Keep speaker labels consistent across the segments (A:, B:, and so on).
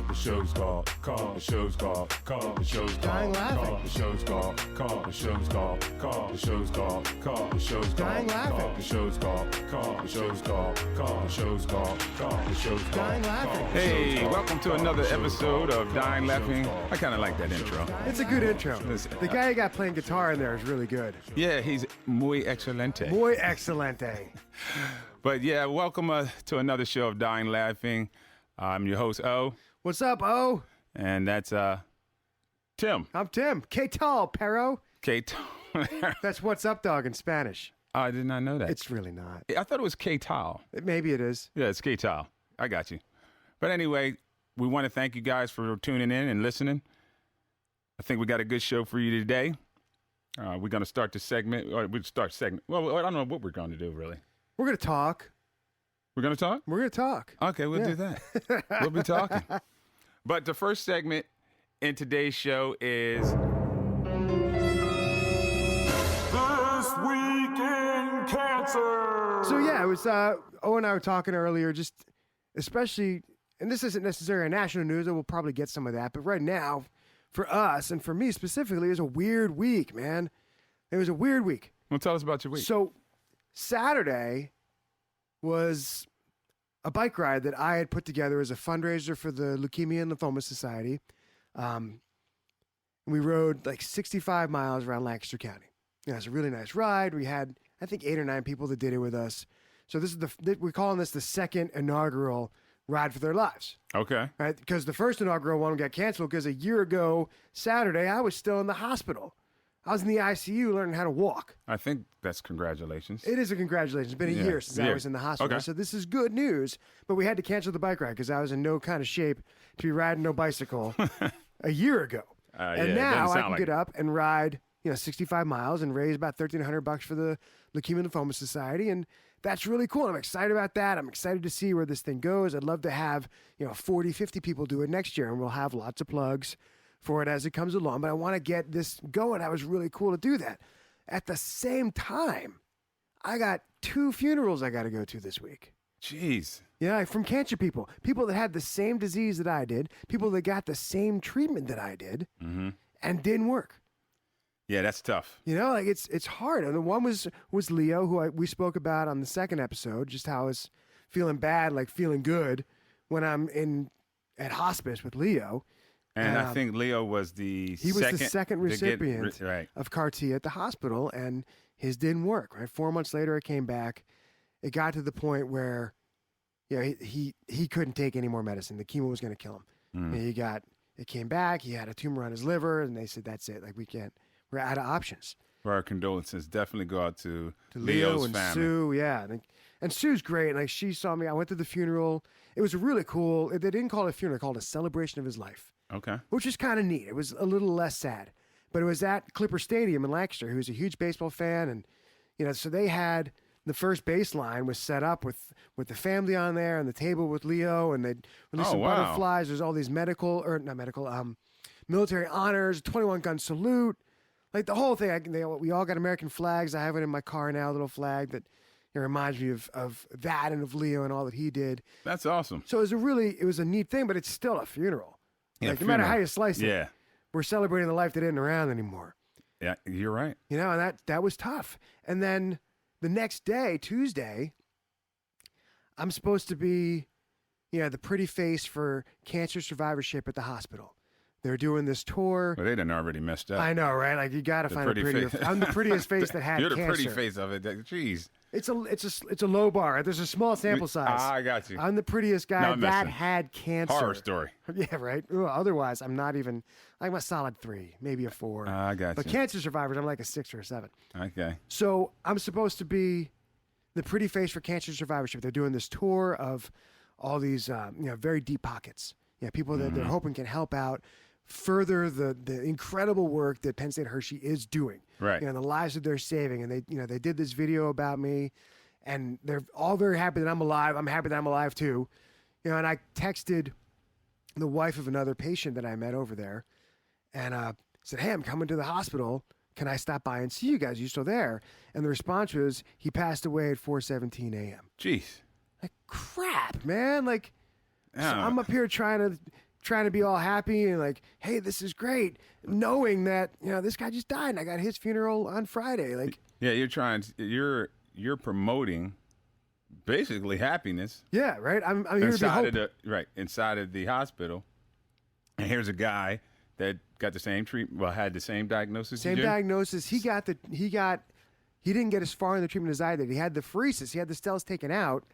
A: The show's called, the show's called, the show's called,
B: Dying laughing.
A: the show's called, the show's called, the show's called, the show's called,
B: Dying laughing.
A: the show's called, the show's called, the show's called, the show's called.
B: Dying laughing.
C: Hey, welcome to another episode of Dying Laughing. I kind of like that intro.
B: It's a good intro.
C: Listen,
B: The guy you got playing guitar in there is really good.
C: Yeah, he's muy excelente.
B: Muy excelente.
C: But yeah, welcome to another show of Dying Laughing. I'm your host, O,
B: What's up, O?
C: and that's Tim.
B: I'm Tim. ¿Qué tal, perro?
C: Kate.
B: That's what's up, dog, in Spanish.
C: I did not know that.
B: It's really not.
C: I thought it was K-Tal.
B: Maybe it is.
C: Yeah, it's K-Tal. I got you. But anyway, we want to thank you guys for tuning in and listening. I think we got a good show for you today. We're going to start the segment. Or we'll start segment. Well, I don't know what we're going to do, really.
B: We're going to talk.
C: We're going to talk?
B: We're going to talk.
C: Okay, we'll do that. We'll be talking. But the first segment in today's show is
A: This Week in Cancer.
B: So, yeah, it was O and I were talking earlier, just especially, and this isn't necessarily a national news, and we'll probably get some of that, but right now, for us, and for me specifically, it was a weird week, man. It was a weird week.
C: well, tell us about your week.
B: So, Saturday was a bike ride that I had put together as a fundraiser for the Leukemia and Lymphoma Society. We rode like 65 miles around Lancaster County. It was a really nice ride. We had, I think, 8 or 9 people that did it with us. So this is we're calling this the second inaugural Ride for Their Lives,
C: Okay.
B: right? Because the first inaugural one got canceled because a year ago Saturday I was still in the hospital. I was in the ICU learning how to walk.
C: I think that's congratulations.
B: It is a congratulations. It's been a
C: Yeah.
B: year since I
C: Yeah.
B: was in the hospital.
C: Okay.
B: So this is good news. But we had to cancel the bike ride because I was in no kind of shape to be riding no bicycle a year ago.
C: Yeah,
B: And
C: it
B: now
C: doesn't
B: I
C: sound
B: can
C: like
B: get
C: it.
B: up and ride, 65 miles and raise about $1,300 for the Leukemia and Lymphoma Society. And that's really cool. I'm excited about that. I'm excited to see where this thing goes. I'd love to have, 40, 50 people do it next year. And we'll have lots of plugs for it as it comes along. But I want to get this going. That was really cool to do that. At the same time, I got 2 funerals I got to go to this week.
C: Jeez.
B: Yeah, from cancer people that had the same disease that I did, people that got the same treatment that I did, and didn't work.
C: Yeah, that's tough.
B: It's hard. And the one was Leo, who we spoke about on the second episode, just how I was feeling bad, like feeling good when I'm at hospice with Leo.
C: And I think Leo was the
B: He was the second
C: to get
B: recipient
C: right.
B: of CAR T at the hospital, and his didn't work. Right, 4 months later, it came back. It got to the point where, he couldn't take any more medicine. The chemo was going to kill him. And it came back. He had a tumor on his liver, and they said, "That's it. Like we're out of options."
C: For our condolences, definitely go out to
B: Leo
C: Leo's
B: and
C: family.
B: Sue, yeah, and Sue's great. Like she saw me. I went to the funeral. It was really cool. They didn't call it a funeral; they called it a celebration of his life.
C: Okay.
B: Which is kind of neat. It was a little less sad, but it was at Clipper Stadium in Lancaster. He was a huge baseball fan, and so they had the first baseline was set up with the family on there and the table with Leo, and they released some
C: wow.
B: butterflies. There's all these military honors, 21 gun salute, like the whole thing. We all got American flags. I have it in my car now, a little flag that reminds me of that and of Leo and all that he did.
C: That's awesome.
B: So it was a neat thing, but it's still a funeral.
C: Yeah,
B: Like no matter
C: funeral.
B: how you slice it,
C: Yeah.
B: we're celebrating the life that isn't around anymore.
C: Yeah, you're right.
B: And that was tough. And then the next day, Tuesday, I'm supposed to be, the pretty face for cancer survivorship at the hospital. They're doing this tour.
C: Well, they done already messed up.
B: I know, right? Like you got to
C: The
B: find a
C: pretty
B: prettier.
C: face.
B: I'm the prettiest face that had
C: You're the
B: cancer.
C: pretty face of it. Jeez.
B: It's a low bar. Right? There's a small sample size.
C: I got you.
B: I'm the prettiest guy
C: I'm
B: that
C: messing.
B: had cancer.
C: Horror story.
B: Yeah, right. Well, otherwise, I'm not even. I'm a solid 3, maybe a 4.
C: I got
B: But
C: you.
B: cancer survivors, I'm like a 6 or a 7.
C: Okay.
B: So I'm supposed to be the pretty face for cancer survivorship. They're doing this tour of all these, very deep pockets. People that they're hoping can help out, further the incredible work that Penn State Hershey is doing.
C: Right.
B: The lives that they're saving. And they did this video about me, and they're all very happy that I'm alive. I'm happy that I'm alive too. And I texted the wife of another patient that I met over there, and said, "Hey, I'm coming to the hospital. Can I stop by and see you guys? Are you still there?" And the response was, "He passed away at 4:17 a.m."
C: Jeez.
B: Like, crap, man. Like, so
C: Yeah.
B: I'm up here trying trying to be all happy and like, hey, this is great, knowing that this guy just died and I got his funeral on Friday. Like,
C: yeah, you're promoting basically happiness.
B: Yeah, right. I'm here to be hope.
C: Inside of the hospital, and here's a guy that got the same treatment. Well, had the same diagnosis.
B: Same diagnosis. He didn't get as far in the treatment as I did. He had the pheresis. He had the cells taken out,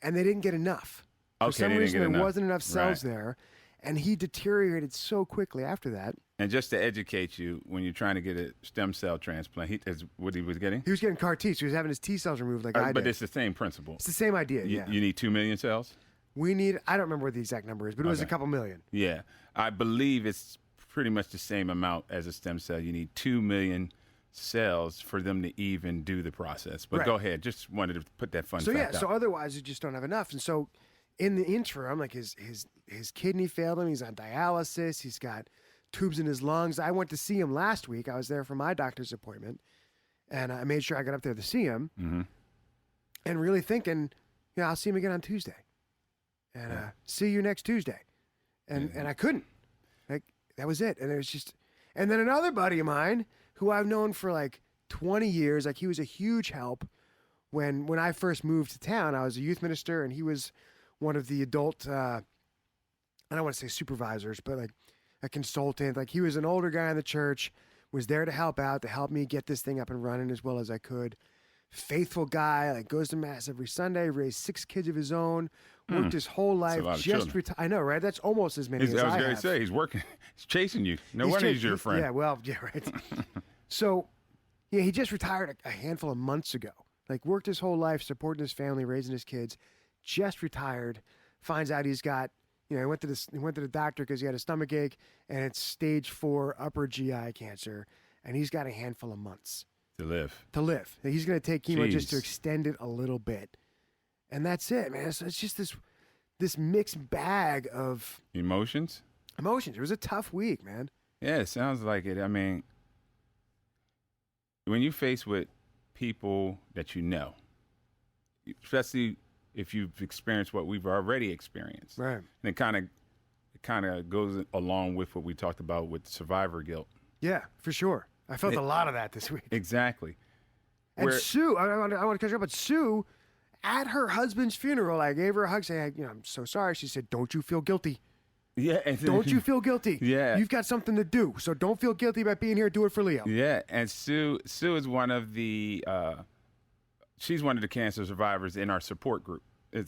B: and they didn't get enough. For some reason, there wasn't enough cells there, and he deteriorated so quickly after that.
C: And just to educate you, when you're trying to get a stem cell transplant, is what he was getting?
B: He was getting CAR T, so he was having his T cells removed like I did.
C: But it's the same principle.
B: It's the same idea, yeah.
C: You need 2 million cells?
B: I don't remember what the exact number is, but it was a couple million.
C: Yeah. I believe it's pretty much the same amount as a stem cell. You need 2 million cells for them to even do the process. But go ahead. Just wanted to put that fun fact out.
B: So otherwise you just don't have enough. And so in the interim, like his kidney failed him. He's on dialysis. He's got tubes in his lungs. I went to see him last week. I was there for my doctor's appointment, and I made sure I got up there to see him.
C: Mm-hmm.
B: And really thinking, I'll see him again on Tuesday, and see you next Tuesday, and I couldn't. Like that was it. And it was just, and then another buddy of mine who I've known for like 20 years, like he was a huge help when I first moved to town. I was a youth minister, and he was one of the adult, I don't want to say supervisors, but like a consultant. Like he was an older guy in the church, was there to help out, to help me get this thing up and running as well as I could. Faithful guy, like goes to mass every Sunday, raised 6 kids of his own, worked his whole life, just retired. I know, right? That's almost as many as I have.
C: I was going to say, he's working, he's chasing you. No wonder he's your friend.
B: Yeah, well, yeah, right. So, yeah, he just retired a handful of months ago. Like worked his whole life, supporting his family, raising his kids, just retired, finds out he's got, he went to the doctor because he had a stomach ache, and it's stage 4 upper GI cancer, and he's got a handful of months
C: to live.
B: He's going to take chemo just to extend it a little bit, and that's it, man. So it's just this mixed bag of
C: emotions.
B: It was a tough week, man.
C: Yeah, it sounds like it. I mean, when you face with people that you know, especially if you've experienced what we've already experienced.
B: Right.
C: And it kind of goes along with what we talked about with survivor guilt.
B: Yeah, for sure. I felt a lot of that this week.
C: Exactly.
B: And Sue, I want to catch up, but Sue, at her husband's funeral, I gave her a hug, saying, I'm so sorry. She said, don't you feel guilty.
C: Yeah.
B: Don't you feel guilty.
C: Yeah.
B: You've got something to do, so don't feel guilty about being here. Do it for Leo.
C: Yeah, and Sue is one of the she's one of the cancer survivors in our support group.
B: No,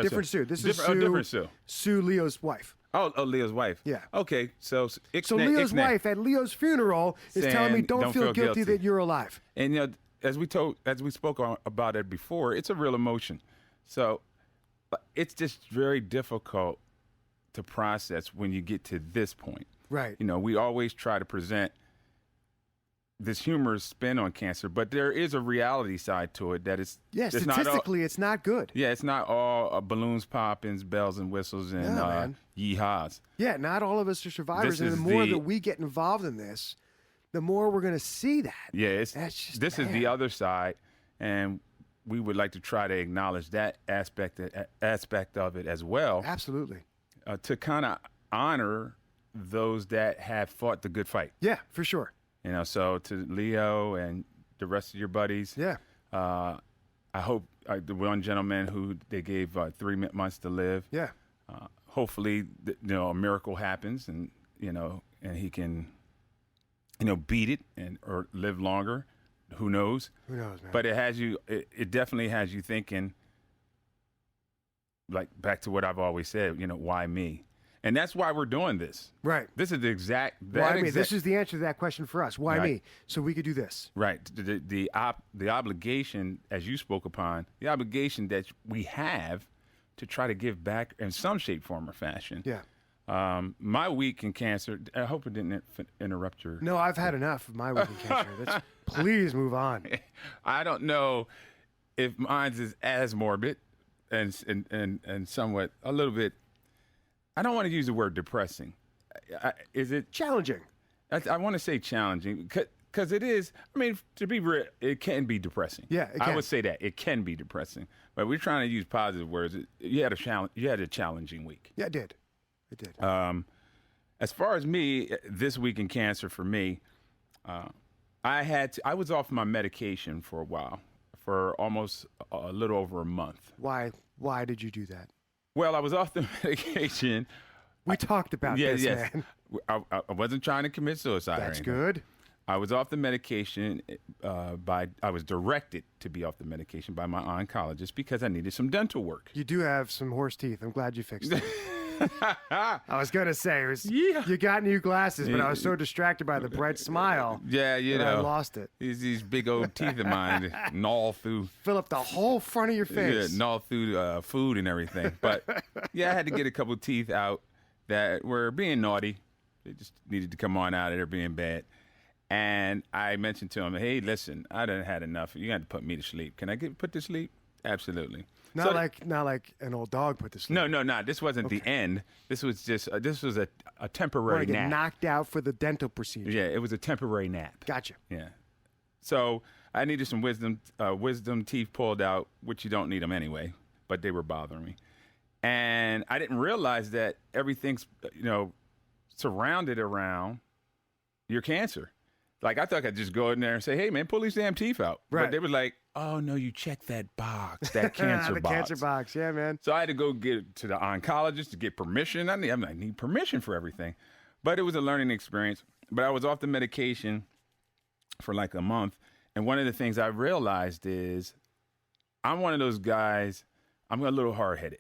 B: different Sue. This is Sue.
C: Oh, different Sue.
B: Sue, Leo's wife.
C: Oh, Leo's wife.
B: Yeah.
C: Okay, so
B: Leo's wife at Leo's funeral is telling me don't feel guilty that you're alive.
C: And as we spoke about it before, it's a real emotion. So it's just very difficult to process when you get to this point.
B: Right.
C: We always try to present this humorous spin on cancer, but there is a reality side to it that is
B: statistically it's not good.
C: Yeah, it's not all balloons popping, bells and whistles, and yeehaws.
B: Yeah, not all of us are survivors, and the more that we get involved in this, the more we're going to see that.
C: Yeah, this is the other side, and we would like to try to acknowledge that aspect of it as well.
B: Absolutely.
C: To kind of honor those that have fought the good fight.
B: Yeah, for sure.
C: So to Leo and the rest of your buddies.
B: Yeah.
C: I hope the one gentleman who they gave 3 months to live.
B: Yeah.
C: Hopefully, a miracle happens, and and he can, beat it or live longer. Who knows?
B: Who knows, man?
C: But it has you. It definitely has you thinking. Like back to what I've always said. Why me? And that's why we're doing this.
B: Right.
C: This is the exact.
B: Why me? This is the answer to that question for us. Why me? So we could do this.
C: Right. The obligation, as you spoke upon, the obligation that we have to try to give back in some shape, form, or fashion.
B: Yeah.
C: My week in cancer. I hope it didn't interrupt your.
B: No, I've had enough of my week in cancer. Please move on.
C: I don't know if mine is as morbid and somewhat a little bit. I don't want to use the word depressing. Is it
B: challenging?
C: I want to say challenging because it is. I mean, to be real, it can be depressing.
B: Yeah,
C: I would say that it can be depressing. But we're trying to use positive words. You had a challenging week.
B: Yeah, I did.
C: As far as me, this week in cancer for me, I was off my medication for a while, for almost a little over a month.
B: Why did you do that?
C: Well, I was off the medication.
B: We talked about this,
C: yes.
B: man.
C: I wasn't trying to commit suicide.
B: That's
C: or anything.
B: good.
C: I was off the medication I was directed to be off the medication by my oncologist because I needed some dental work.
B: You do have some horse teeth. I'm glad you fixed it. I was going to say,
C: Yeah.
B: you got new glasses, but I was so distracted by the bright smile
C: Yeah,
B: that I lost it.
C: These big old teeth of mine that gnaw through.
B: Fill up the whole front of your face.
C: Yeah, gnaw through food and everything. But yeah, I had to get a couple of teeth out that were being naughty. They just needed to come on out of there being bad. And I mentioned to him, hey, listen, I done had enough. You got to put me to sleep. Can I get put to sleep? Absolutely.
B: Not like an old dog put to sleep.
C: No. This wasn't the end. This was just this was a temporary
B: Want to get
C: nap.
B: knocked out for the dental procedure.
C: Yeah, it was a temporary nap.
B: Gotcha.
C: Yeah. So I needed some wisdom teeth pulled out, which you don't need them anyway, but they were bothering me. And I didn't realize that everything's, surrounded around your cancer. Like, I thought I could just go in there and say, hey, man, pull these damn teeth out.
B: Right.
C: But they were like, oh, no, you check that box, that cancer
B: the
C: box.
B: cancer box, yeah, man.
C: So I had to go get to the oncologist to get permission. I need permission for everything. But it was a learning experience. But I was off the medication for like a month. And one of the things I realized is I'm one of those guys, I'm a little hard-headed.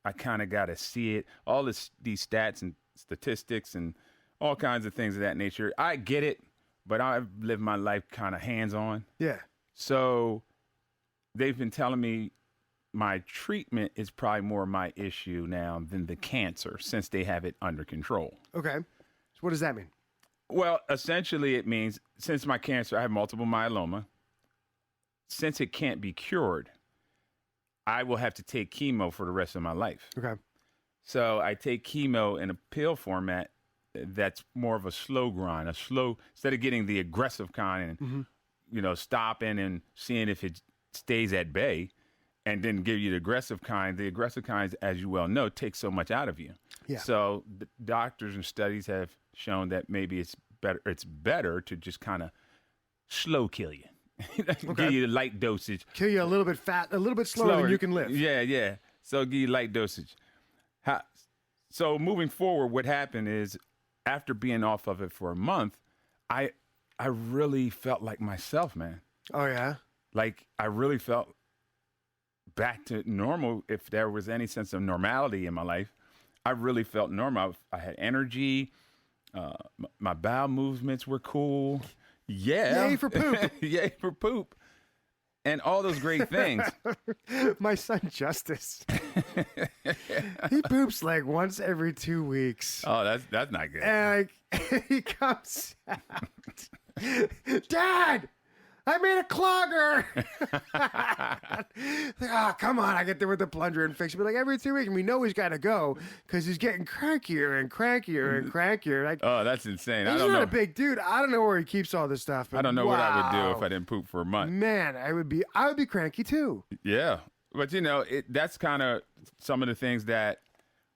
C: I kind of got to see it. All these stats and statistics and all kinds of things of that nature. I get it, but I've lived my life kind of hands-on.
B: Yeah.
C: So they've been telling me my treatment is probably more my issue now than the cancer since they have it under control.
B: Okay. So what does that mean?
C: Well, essentially it means since my cancer, I have multiple myeloma, since it can't be cured, I will have to take chemo for the rest of my life.
B: Okay.
C: So I take chemo in a pill format that's more of a slow grind, instead of getting the aggressive kind and, stopping and seeing if it stays at bay and then give you the aggressive kind, as you well know, takes so much out of you.
B: Yeah.
C: So the doctors and studies have shown that maybe it's better to just kind of slow kill you. Give you the light dosage.
B: Kill you a little bit slower than you can live.
C: Yeah. So give you light dosage. So moving forward, what happened is after being off of it for a month, I really felt like myself, man.
B: Oh, yeah?
C: Like I really felt back to normal. If there was any sense of normality in my life, I really felt normal. I had energy. My bowel movements were cool. Yeah.
B: Yay for poop.
C: Yay for poop. And all those great things.
B: My son Justice, he poops like once every 2 weeks.
C: Oh, that's not good.
B: And he comes out, Dad, I made a clogger. Oh, come on. I get there with the plunger and fix it. But like every 2 weeks, and we know he's got to go because he's getting crankier and crankier and crankier. Like,
C: oh, that's insane.
B: He's
C: I don't
B: not
C: know.
B: a big dude. I don't know where he keeps all this stuff. But
C: I don't know what I would do if
B: wow.
C: I didn't poop for a month.
B: Man, I would be cranky too.
C: Yeah. But, that's kind of some of the things that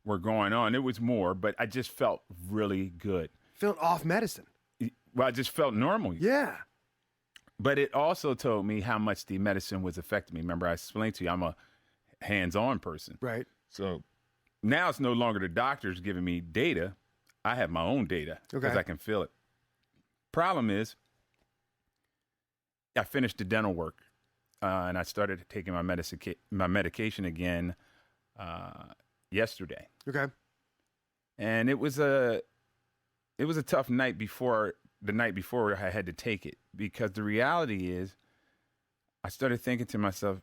C: were going on. It was more, but I just felt really good.
B: Felt off medicine.
C: Well, I just felt normal.
B: Yeah.
C: But it also told me how much the medicine was affecting me. Remember, I explained to you, I'm a hands-on person.
B: Right.
C: So now it's no longer the doctors giving me data. I have my own data because I can feel it. Problem is, I finished the dental work and I started taking my medication again yesterday.
B: Okay.
C: And it was a tough night before. The night before I had to take it because the reality is I started thinking to myself,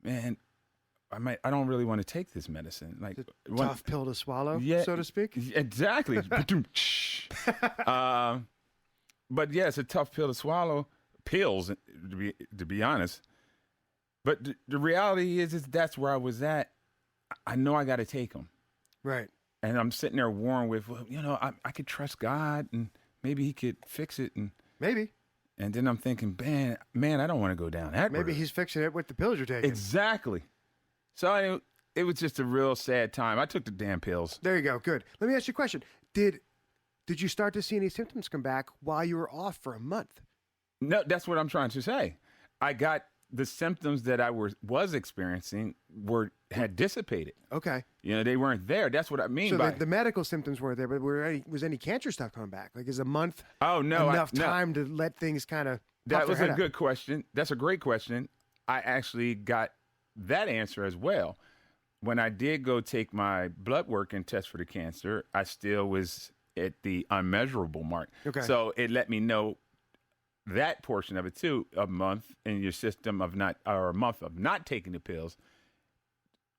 C: man, I don't really want to take this medicine. Like
B: Tough pill to swallow, so to speak.
C: Exactly. But yeah, it's a tough pill to swallow. Pills, to be honest. But the reality is that's where I was at. I know I got to take them.
B: Right.
C: And I'm sitting there warm with, I could trust God and maybe he could fix it. And
B: maybe.
C: And then I'm thinking, man, I don't want to go down that road.
B: Maybe he's fixing it with the pills you're taking.
C: Exactly. So it was just a real sad time. I took the damn pills.
B: There you go. Good. Let me ask you a question. Did Did you start to see any symptoms come back while you were off for a month?
C: No, that's what I'm trying to say. I got the symptoms that I was experiencing had dissipated.
B: Okay.
C: They weren't there. That's what I mean
B: So
C: by
B: the medical symptoms weren't there, but was any cancer stuff coming back? Like, is a month
C: enough
B: time to let things kind of
C: That was a good question. That's a great question. I actually got that answer as well. When I did go take my blood work and test for the cancer, I still was at the unmeasurable mark.
B: Okay.
C: So it let me know that portion of it too, a month in your system a month of not taking the pills.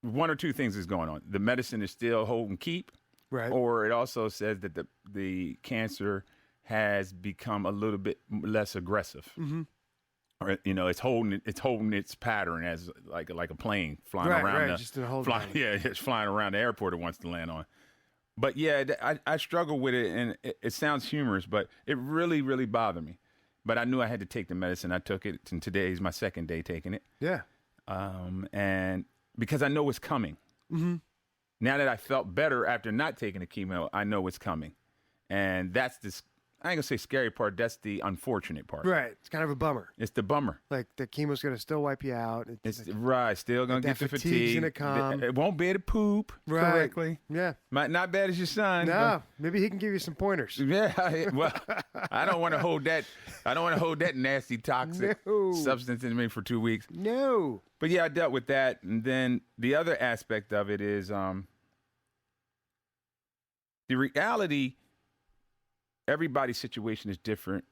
C: One or two things is going on. The medicine is still holding keep,
B: right?
C: Or it also says that the cancer has become a little bit less aggressive.
B: Mm-hmm.
C: Or, it's holding its pattern as like a plane flying around.
B: Just in a whole
C: it's flying around the airport it wants to land on. But yeah, I struggle with it, and it sounds humorous, but it really, really bothered me. But I knew I had to take the medicine. I took it, and today is my second day taking it.
B: Yeah.
C: And because I know it's coming.
B: Mm-hmm.
C: Now that I felt better after not taking the chemo, I know it's coming. And that's this, I ain't gonna say scary part, that's the unfortunate part.
B: Right. It's kind of a bummer.
C: It's the bummer.
B: Like, the chemo's going to still wipe you out.
C: It's right. Still gonna get the fatigue.
B: Gonna come.
C: It won't be able to poop correctly.
B: Yeah.
C: Not bad as your son.
B: No. Maybe he can give you some pointers.
C: Yeah. Well, I don't want to hold that. I don't want to hold that nasty toxic substance in me for 2 weeks.
B: No.
C: But yeah, I dealt with that, and then the other aspect of it is the reality. Everybody's situation is different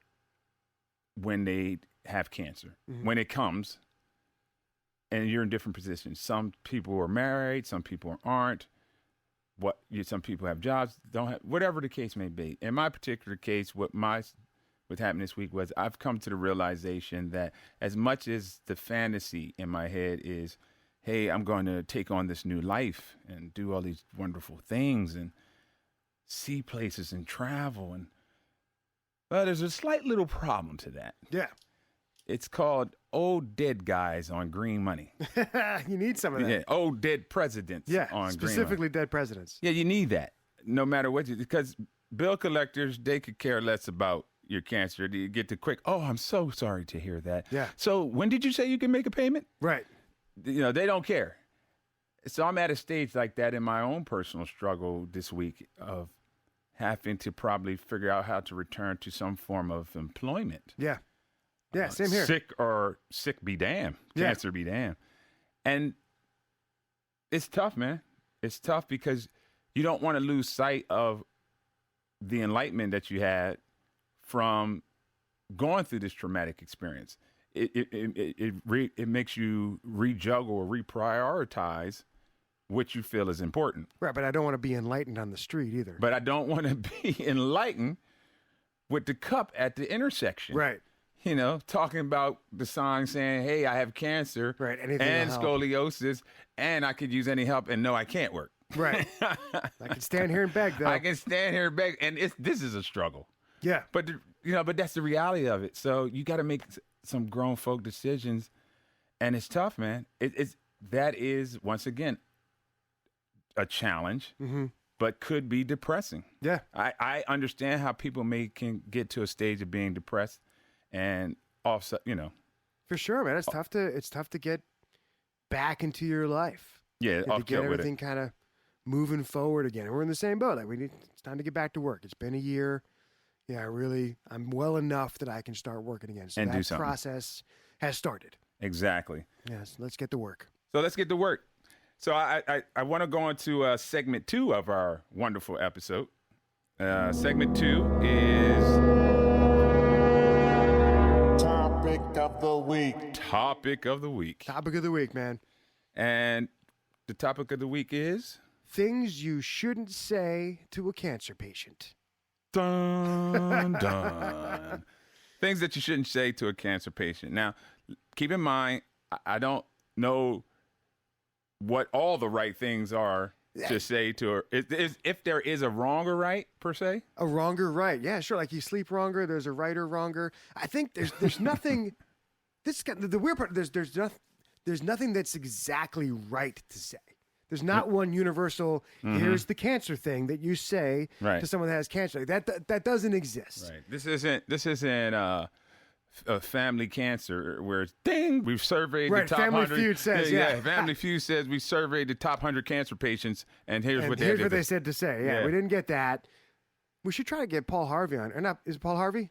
C: when they have cancer. Mm-hmm. When it comes, and you're in different positions. Some people are married, some people aren't. Some people have jobs, don't have, whatever the case may be. In my particular case, what happened this week was I've come to the realization that as much as the fantasy in my head is, hey, I'm going to take on this new life and do all these wonderful things and see places and travel, and well, there's a slight little problem to that.
B: Yeah.
C: It's called old dead guys on green money.
B: You need some of that.
C: Yeah, old dead presidents on green money.
B: Specifically dead presidents.
C: Yeah, you need that no matter what because bill collectors, they could care less about your cancer. You get the quick, oh, I'm so sorry to hear that.
B: Yeah.
C: So when did you say you can make a payment?
B: Right.
C: They don't care. So I'm at a stage like that in my own personal struggle this week of having to probably figure out how to return to some form of employment.
B: Yeah. Yeah, same here.
C: Sick be damned.
B: Yeah.
C: Cancer be damned. And it's tough, man. It's tough because you don't want to lose sight of the enlightenment that you had from going through this traumatic experience. It makes you rejuggle or reprioritize what you feel is important.
B: Right, but I don't want to be enlightened on the street either.
C: But I don't want to be enlightened with the cup at the intersection.
B: Right.
C: Talking about the sign saying, hey, I have cancer and scoliosis, and I could use any help, and no, I can't work.
B: Right. I can stand here and beg, though.
C: I can stand here and beg, and this is a struggle.
B: Yeah.
C: But, but that's the reality of it. So you got to make some grown folk decisions, and it's tough, man. That is, once again, a challenge, but could be depressing.
B: Yeah.
C: I understand how people can get to a stage of being depressed and offset,
B: For sure, man. It's tough to get back into your life.
C: Yeah,
B: to get everything kind of moving forward again. And we're in the same boat. Like it's time to get back to work. It's been a year. Yeah, I'm well enough that I can start working again. So
C: and
B: that
C: do something.
B: Process has started.
C: Exactly.
B: Yes, let's get to work.
C: So let's get to work. So I want to go on to segment 2 of our wonderful episode. Segment 2 is
A: Topic of the week.
C: Topic of the week.
B: Topic of the week, man.
C: And the topic of the week is
B: things you shouldn't say to a cancer patient.
C: Dun dun. Things that you shouldn't say to a cancer patient. Now, keep in mind, I don't know what all the right things are to say to her. If there is a wrong or right, per se?
B: A wrong or right. Yeah, sure. Like you sleep wronger, there's a right or wronger. I think there's nothing. The weird part, there's nothing that's exactly right to say. There's not one universal, here's the cancer thing that you say
C: Right.
B: to someone that has cancer. That doesn't exist.
C: Right. This isn't a family cancer where it's ding, we've surveyed
B: Right,
C: the top
B: Family
C: 100.
B: Feud says, yeah.
C: Family Feud says we surveyed the top 100 cancer patients, and here's what
B: they said to say. Yeah,
C: Yeah.
B: we didn't get that. We should try to get Paul Harvey on. Or not, is it Paul Harvey?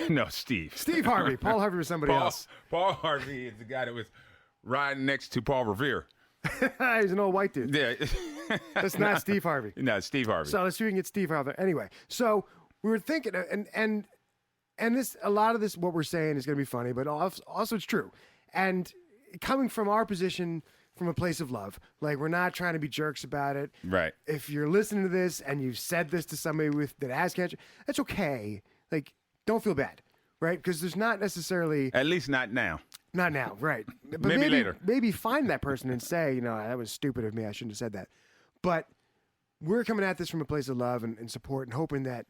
C: No, Steve.
B: Steve Harvey. Paul Harvey was somebody else.
C: Paul Harvey is the guy that was riding next to Paul Revere.
B: He's an old white dude.
C: Yeah.
B: That's not Steve Harvey.
C: No, Steve Harvey.
B: So let's see if we can get Steve Harvey. Anyway, so we were thinking, and this, a lot of this, what we're saying is going to be funny, but also it's true. And coming from our position, from a place of love, like we're not trying to be jerks about it.
C: Right.
B: If you're listening to this and you've said this to somebody that has cancer, that's okay. Like, don't feel bad, right? Because there's not necessarily.
C: At least not now.
B: Not now, right? But
C: Maybe later.
B: Maybe find that person and say, that was stupid of me. I shouldn't have said that. But we're coming at this from a place of love and support and hoping that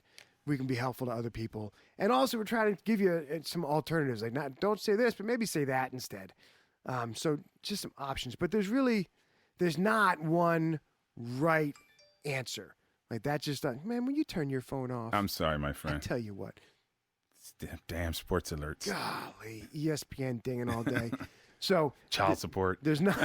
B: we can be helpful to other people. And also, we're trying to give you some alternatives. Like, don't say this, but maybe say that instead. So just some options. But there's not one right answer. Like, that just, man, when you turn your phone off.
C: I'm sorry, my
B: I
C: friend.
B: tell you what.
C: Damn sports alerts.
B: Golly, ESPN dinging all day. So
C: Child support.
B: there's not.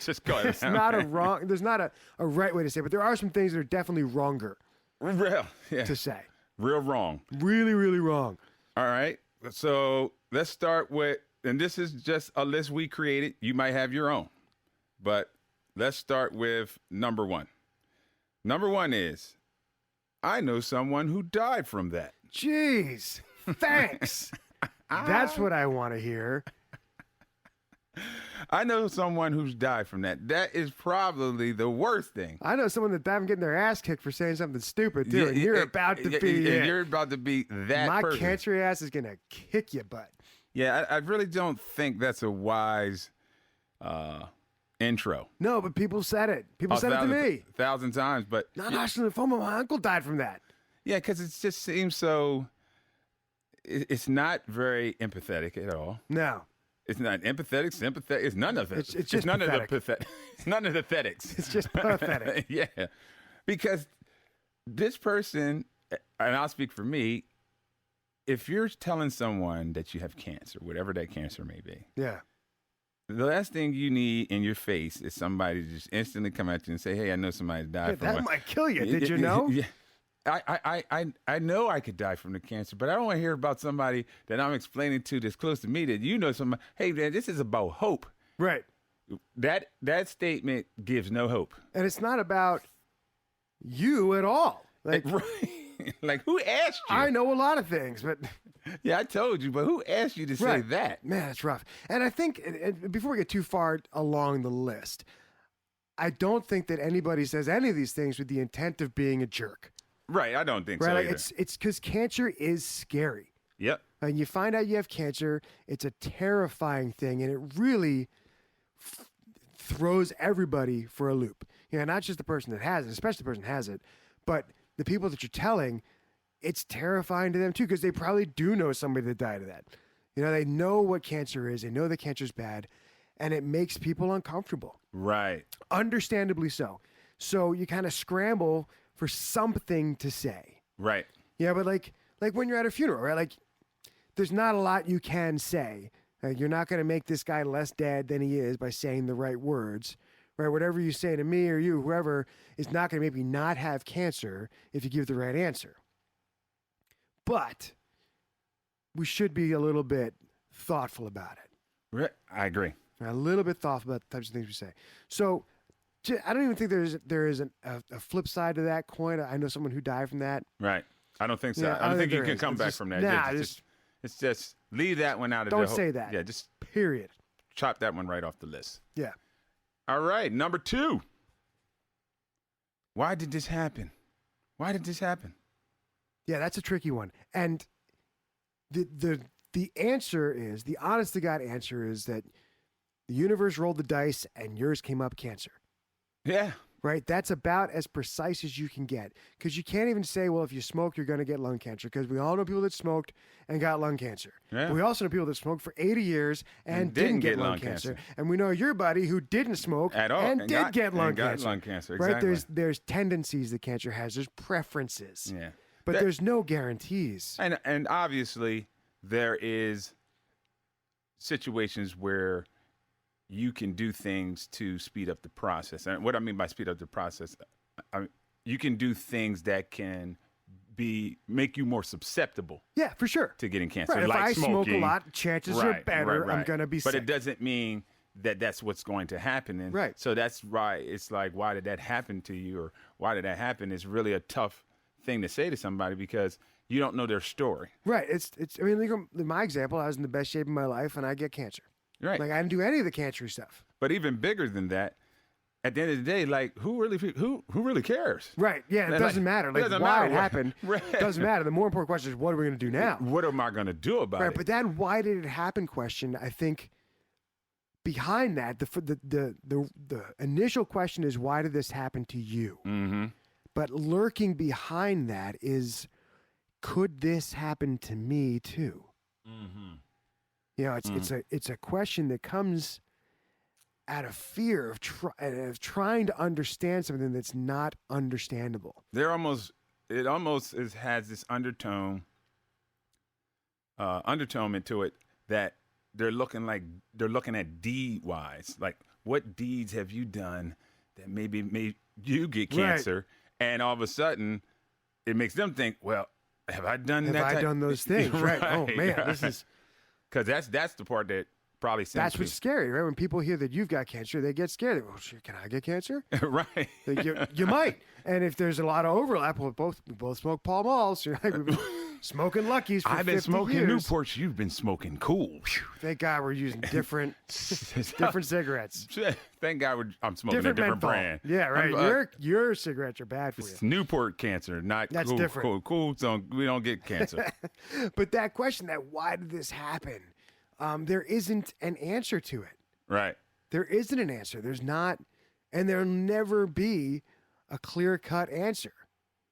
C: Just go ahead.
B: It's not a wrong. There's not a right way to say it, but there are some things that are definitely wronger
C: Real. Yeah.
B: to say.
C: Real wrong.
B: Really, really wrong.
C: All right. So let's start with, and this is just a list we created. You might have your own, but let's start with number one. Number one is, I know someone who died from that.
B: Jeez. Thanks. That's what I want to hear.
C: I know someone who's died from that. That is probably the worst thing.
B: I know someone that died from getting their ass kicked for saying something stupid too, and you're about to be.
C: You're about to be that.
B: My
C: person.
B: cancer ass is gonna kick your butt.
C: Yeah, I really don't think that's a wise intro.
B: No, but people said it. People said it to me.
C: 1,000 times, but
B: Non-Hodgkin lymphoma. My uncle died from that.
C: yeah, because it just seems so. It's not very empathetic at all.
B: No.
C: It's not empathetic, sympathetic. It's none of it.
B: It's just
C: none
B: pathetic.
C: of the pathetic. It's none of the pathetics.
B: It's just pathetic.
C: Yeah, because this person, and I'll speak for me. If you're telling someone that you have cancer, whatever that cancer may be,
B: Yeah.
C: the last thing you need in your face is somebody to just instantly come at you and say, "Hey, I know somebody died from
B: That
C: it."
B: might kill you. Did you know?
C: Yeah. I know I could die from the cancer, but I don't want to hear about somebody that I'm explaining to that's close to me that you know somebody. Hey, man, this is about hope.
B: Right.
C: That statement gives no hope.
B: And it's not about you at all. Like,
C: Like, who asked you?
B: I know a lot of things, but
C: Yeah, I told you, but who asked you to say
B: right.
C: that?
B: Man, it's rough. And I think before we get too far along the list, I don't think that anybody says any of these things with the intent of being a jerk.
C: Right, I don't think
B: Right?
C: so
B: Like
C: either.
B: it's because cancer is scary.
C: Yep.
B: And you find out you have cancer, it's a terrifying thing, and it really throws everybody for a loop. Not just the person that has it, especially the person that has it, but the people that you're telling, it's terrifying to them too, because they probably do know somebody that died of that. They know what cancer is, they know that cancer's bad, and it makes people uncomfortable.
C: Right.
B: Understandably so. So you kind of scramble for something to say.
C: Right.
B: Yeah, but like when you're at a funeral, right? Like, there's not a lot you can say. Like, you're not going to make this guy less dead than he is by saying the right words, right? Whatever you say to me or you, whoever, is not going to make me not have cancer if you give the right answer. But we should be a little bit thoughtful about it.
C: Right. I agree.
B: A little bit thoughtful about the types of things we say. So I don't even think there is a flip side to that coin. I know someone who died from that.
C: Right. I don't think so.
B: Yeah,
C: I don't think you
B: there
C: can
B: is.
C: come
B: It's
C: back
B: just-
C: from that.
B: Nah,
C: It's just leave that one out of the
B: Don't say that.
C: Yeah, just
B: Period.
C: chop that one right off the list.
B: Yeah.
C: All right, number 2. Why did this happen? Why did this happen?
B: Yeah, that's a tricky one. And the answer is, the honest to God answer is that the universe rolled the dice and yours came up cancer.
C: Yeah.
B: right? That's about as precise as you can get, because you can't even say, well, if you smoke, you're going to get lung cancer, because we all know people that smoked and got lung cancer.
C: Yeah.
B: We also know people that smoked for 80 years and didn't get lung cancer. And we know your buddy who didn't smoke
C: At all.
B: and did get lung
C: got
B: cancer.
C: lung cancer,
B: Right?
C: exactly.
B: There's tendencies that cancer has. There's preferences.
C: Yeah.
B: But there's no guarantees.
C: And obviously there is situations where you can do things to speed up the process. And what I mean by speed up the process, you can do things that can make you more susceptible.
B: Yeah, for sure.
C: To getting cancer.
B: Right.
C: Like
B: if I smoke
C: smoking,
B: a lot, chances are better I'm going to be sick.
C: But it doesn't mean that that's what's going to happen. And
B: right.
C: So that's why it's like, why did that happen to you? Or why did that happen? It's really a tough thing to say to somebody because you don't know their story. Right.
B: I mean, like in my example, I was in the best shape of my life and I get cancer.
C: Right.
B: Like I didn't do any of the cancer stuff.
C: But even bigger than that, at the end of the day, like who really cares?
B: Right. Yeah. It doesn't matter. Like why it happened.
C: Right.
B: Doesn't matter. The more important question is what are we going to do now?
C: What am I going to do about it?
B: Right. But that why did it happen question, I think behind that, the initial question is why did this happen to you?
C: Mm-hmm.
B: But lurking behind that is, could this happen to me too?
C: Mm-hmm.
B: You know, it's a question that comes out of fear of trying to understand something that's not understandable.
C: It almost has this undertone into it that they're looking at deed wise, like what deeds have you done that maybe made you get cancer, right. And all of a sudden it makes them think, well, have I done
B: those things? Right. Oh man, this is
C: because that's the part that probably
B: that's what's scary, right? When people hear that you've got cancer, they get scared. They go, well, shit, can I get cancer?
C: Right.
B: You might. And if there's a lot of overlap, we both smoke Pall Malls. So we've been smoking Luckies for 50 years.
C: I've been smoking Newports. You've been smoking Cool.
B: Thank God we're using different cigarettes.
C: Thank God I'm smoking
B: different
C: a different
B: menthol.
C: brand.
B: Yeah, right. Your cigarettes are bad for you.
C: It's Newport cancer, not
B: That's
C: Cool.
B: different.
C: Cool, so we don't get cancer.
B: But that question, that why did this happen? There isn't an answer to it.
C: Right.
B: There isn't an answer. There's not, and there'll never be a clear-cut answer.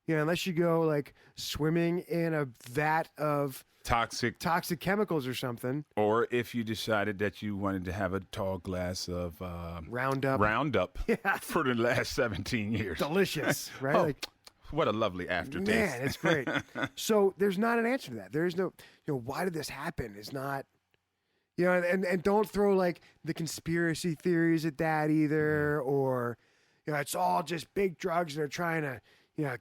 B: You know, unless you go like swimming in a vat of toxic chemicals or something.
C: Or if you decided that you wanted to have a tall glass of Roundup
B: yeah.
C: for the last 17 years.
B: Delicious, right?
C: Oh, what a lovely aftertaste.
B: Man, it's great. So there's not an answer to that. There is no, why did this happen? It's not, and don't throw like the conspiracy theories at that either, or, it's all just big drugs that are trying to,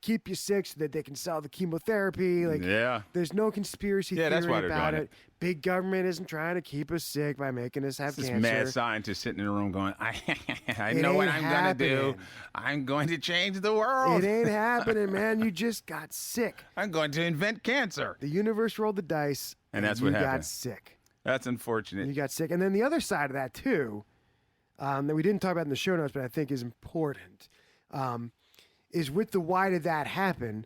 B: keep you sick so that they can sell the chemotherapy. Like,
C: yeah.
B: There's no conspiracy theory
C: that's why they're
B: about
C: doing
B: it. Big government isn't trying to keep us sick by making us have cancer.
C: This mad scientist sitting in the room going, I know what I'm going to do. I'm going to change the world.
B: It ain't happening, man. You just got sick.
C: I'm going to invent cancer.
B: The universe rolled the dice,
C: and that's what happened.
B: You got sick.
C: That's unfortunate.
B: You got sick. And then the other side of that, too, that we didn't talk about in the show notes, but I think is important, is with the why did that happen,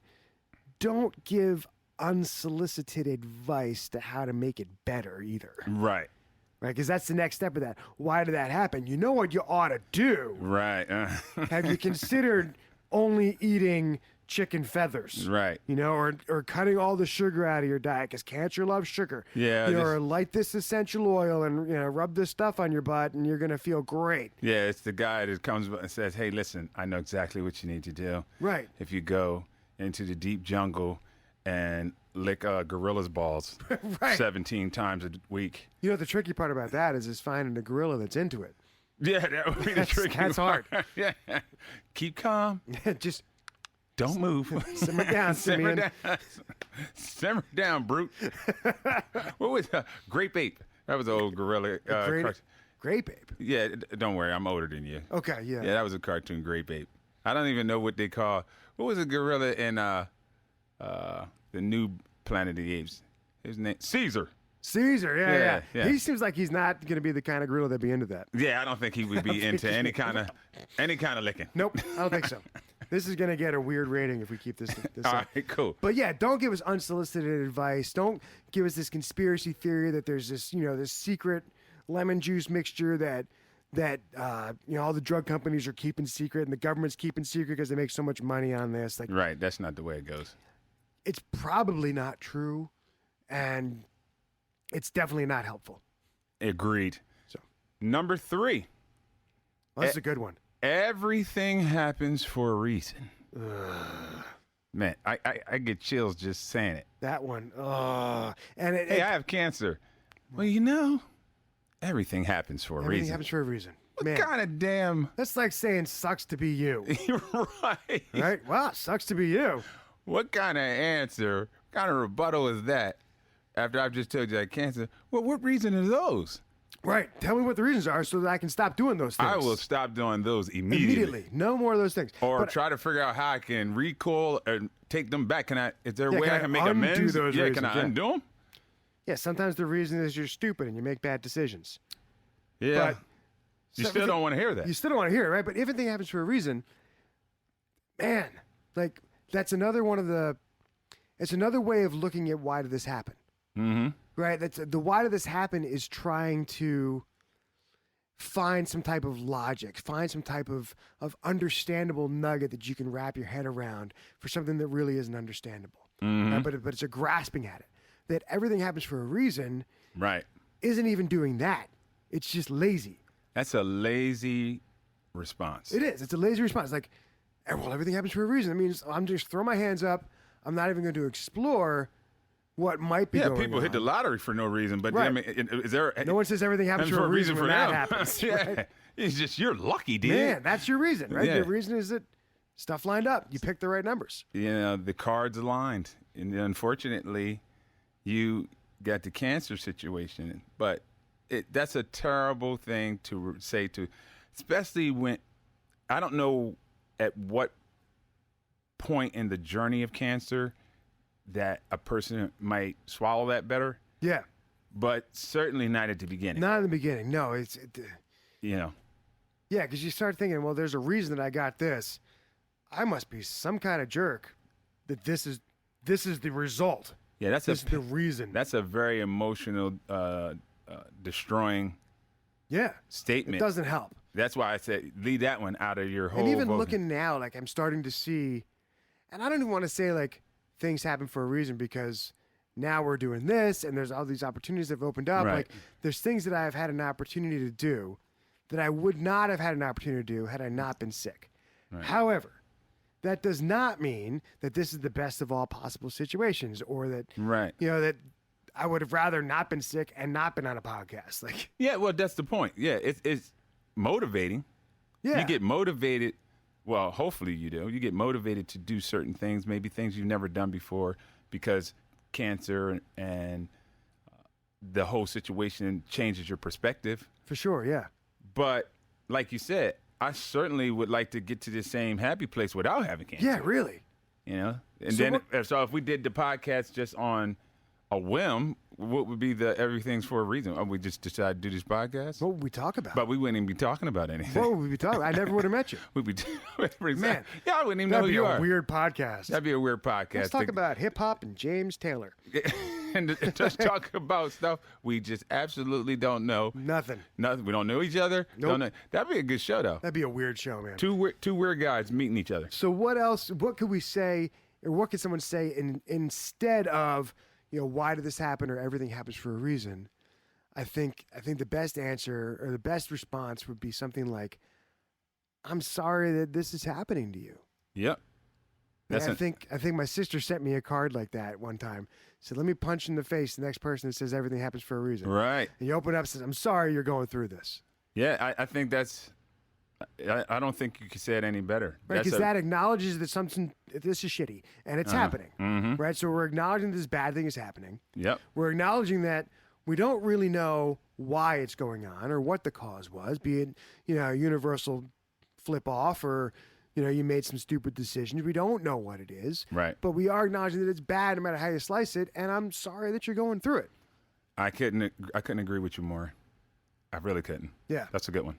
B: don't give unsolicited advice to how to make it better either.
C: Right.
B: Right, because that's the next step of that. Why did that happen? You know what you ought to do.
C: Right.
B: Have you considered only eating chicken feathers?
C: Right.
B: Or cutting all the sugar out of your diet because cancer loves sugar.
C: Yeah.
B: Or light this essential oil and rub this stuff on your butt and you're gonna feel great.
C: Yeah, it's the guy that comes and says, "Hey, listen, I know exactly what you need to do.
B: Right.
C: If you go into the deep jungle and lick gorilla's balls
B: right.
C: 17 times a week."
B: The tricky part about that is finding a gorilla that's into it.
C: Yeah, that would be the tricky
B: That's
C: part.
B: hard.
C: Yeah. Keep calm.
B: Just
C: don't move.
B: Simmer down, Simeon.
C: Simmer down, brute. What was Grape Ape? That was an old gorilla.
B: Grape Ape?
C: Yeah, don't worry. I'm older than you.
B: Okay, yeah.
C: Yeah, that was a cartoon, Grape Ape. I don't even know what they call. What was a gorilla in the new Planet of the Apes? His name? Caesar.
B: Caesar, yeah. He seems like he's not going to be the kind of gorilla that'd be into that.
C: Yeah, I don't think he would be into any kind of licking.
B: Nope, I don't think so. This is going to get a weird rating if we keep this
C: All
B: up.
C: right, cool.
B: But yeah, don't give us unsolicited advice. Don't give us this conspiracy theory that there's this, this secret lemon juice mixture that that all the drug companies are keeping secret and the government's keeping secret because they make so much money on this. Like,
C: Right. That's not the way it goes.
B: it's probably not true, and it's definitely not helpful.
C: Agreed.
B: So,
C: Number 3.
B: well, that's a good one.
C: Everything happens for a reason. Man, I get chills just saying it.
B: That one.
C: Hey, I have cancer. Well, everything happens for a
B: everything
C: reason.
B: happens for a reason.
C: What
B: Man,
C: kind of damn...
B: that's like saying sucks to be you.
C: You're right.
B: Right? Well, sucks to be you.
C: What kind of answer, kind of rebuttal is that after I've just told you I have cancer? Well, what reason are those?
B: Right. Tell me what the reasons are so that I can stop doing those things.
C: I will stop doing those immediately.
B: No more of those things.
C: Or
B: But
C: try to figure out how I can recall and take them back. Is there a way
B: can
C: I
B: I
C: can make
B: undo
C: amends?
B: those
C: Can
B: reasons?
C: I
B: Yeah.
C: undo them?
B: yeah, sometimes the reason is you're stupid and you make bad decisions.
C: Yeah.
B: But
C: You still don't want to hear that.
B: You still don't want to hear it, right? But if everything happens for a reason, man, like that's another one of the. It's another way of looking at why did this happen,
C: Mm-hmm.
B: right? That's the why did this happen is trying to find some type of logic, find some type of understandable nugget that you can wrap your head around for something that really isn't understandable.
C: Mm-hmm.
B: But it's a grasping at it. That everything happens for a reason
C: Right.
B: isn't even doing that. It's just lazy.
C: That's a lazy response.
B: It is. It's a lazy response. Like, well, everything happens for a reason. That means I'm just throw my hands up. I'm not even going to explore what might be
C: Yeah,
B: going
C: people
B: on.
C: hit the lottery for no reason. But
B: Right.
C: I mean, is there
B: No one says everything happens for a reason when that happens.
C: yeah.
B: Right?
C: It's just you're lucky, dude.
B: Man, that's your reason, right?
C: Yeah.
B: Your reason is that stuff lined up. You picked the right numbers.
C: The cards aligned, and unfortunately, you got the cancer situation. But that's a terrible thing to say to, especially when I don't know at what point in the journey of cancer that a person might swallow that better,
B: Yeah.
C: but certainly not at the beginning.
B: Not in the beginning. No,
C: You know,
B: yeah, because you start thinking, well, there's a reason that I got this. I must be some kind of jerk that this is the result.
C: yeah,
B: This is the reason.
C: that's a very emotional, destroying
B: Yeah.
C: statement.
B: It doesn't help.
C: That's why I said leave that one out of your whole.
B: And even
C: vocab-
B: looking now, like I'm starting to see, and I don't even want to say like things happen for a reason because now we're doing this and there's all these opportunities that have opened up.
C: Right.
B: Like there's things that I've had an opportunity to do that I would not have had an opportunity to do had I not been sick.
C: Right.
B: However, that does not mean that this is the best of all possible situations or that,
C: Right.
B: that I would have rather not been sick and not been on a podcast. Like,
C: Yeah, well, that's the point. Yeah, it's motivating.
B: yeah.
C: You get motivated. Well, hopefully you do. You get motivated to do certain things, maybe things you've never done before, because cancer and the whole situation changes your perspective.
B: For sure, yeah.
C: But like you said, I certainly would like to get to the same happy place without having cancer.
B: Yeah, really.
C: You know, and
B: So
C: then so if we did the podcast just on a whim, what would be the everything's for a reason? Oh, we just decided to do this podcast,
B: What would we talk about?
C: but we wouldn't even be talking about anything.
B: What would we be talking about? I never would have met you.
C: We'd be
B: Man,
C: yeah, I wouldn't even know
B: That'd
C: who
B: be
C: you
B: a
C: are.
B: weird podcast.
C: That'd be a weird podcast.
B: Let's talk about hip hop and James Taylor.
C: and just talk about stuff we just absolutely don't know.
B: Nothing.
C: Nothing. We don't know each other.
B: Nope.
C: Don't know. That'd be a good show, though.
B: That'd be a weird show, man.
C: Two weird guys meeting each other.
B: So what else? What could we say, or what could someone say instead of, why did this happen, or everything happens for a reason? I think the best answer or the best response would be something like, "I'm sorry that this is happening to you."
C: Yep.
B: And I think my sister sent me a card like that one time. Said, "Let me punch in the face the next person that says everything happens for a reason."
C: right.
B: And you open it up and says, "I'm sorry you're going through this."
C: Yeah, I think that's. I don't think you could say it any better.
B: Right,
C: That's
B: because that acknowledges that this is shitty and it's happening.
C: Mhm.
B: Right, so we're acknowledging this bad thing is happening.
C: Yep.
B: We're acknowledging that we don't really know why it's going on or what the cause was, be it a universal flip off or you made some stupid decisions. We don't know what it is,
C: Right.
B: but we are acknowledging that it's bad no matter how you slice it. And I'm sorry that you're going through it.
C: I couldn't agree with you more. I really couldn't.
B: Yeah,
C: That's a good one.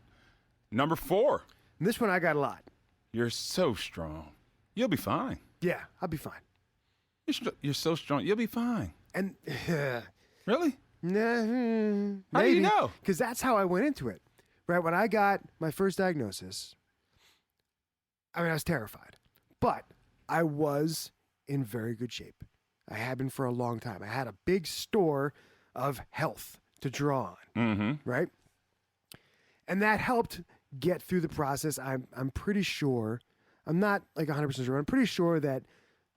C: Number 4.
B: and this one I got a lot.
C: You're so strong. You'll be fine.
B: Yeah, I'll be fine.
C: You're so strong. You'll be fine.
B: And
C: Really?
B: nah,
C: How do you know?
B: Because that's how I went into it. Right? When I got my first diagnosis, I mean, I was terrified, but I was in very good shape. I had been for a long time. I had a big store of health to draw on, right? And that helped get through the process. I'm pretty sure, I'm not like 100% sure, I'm pretty sure that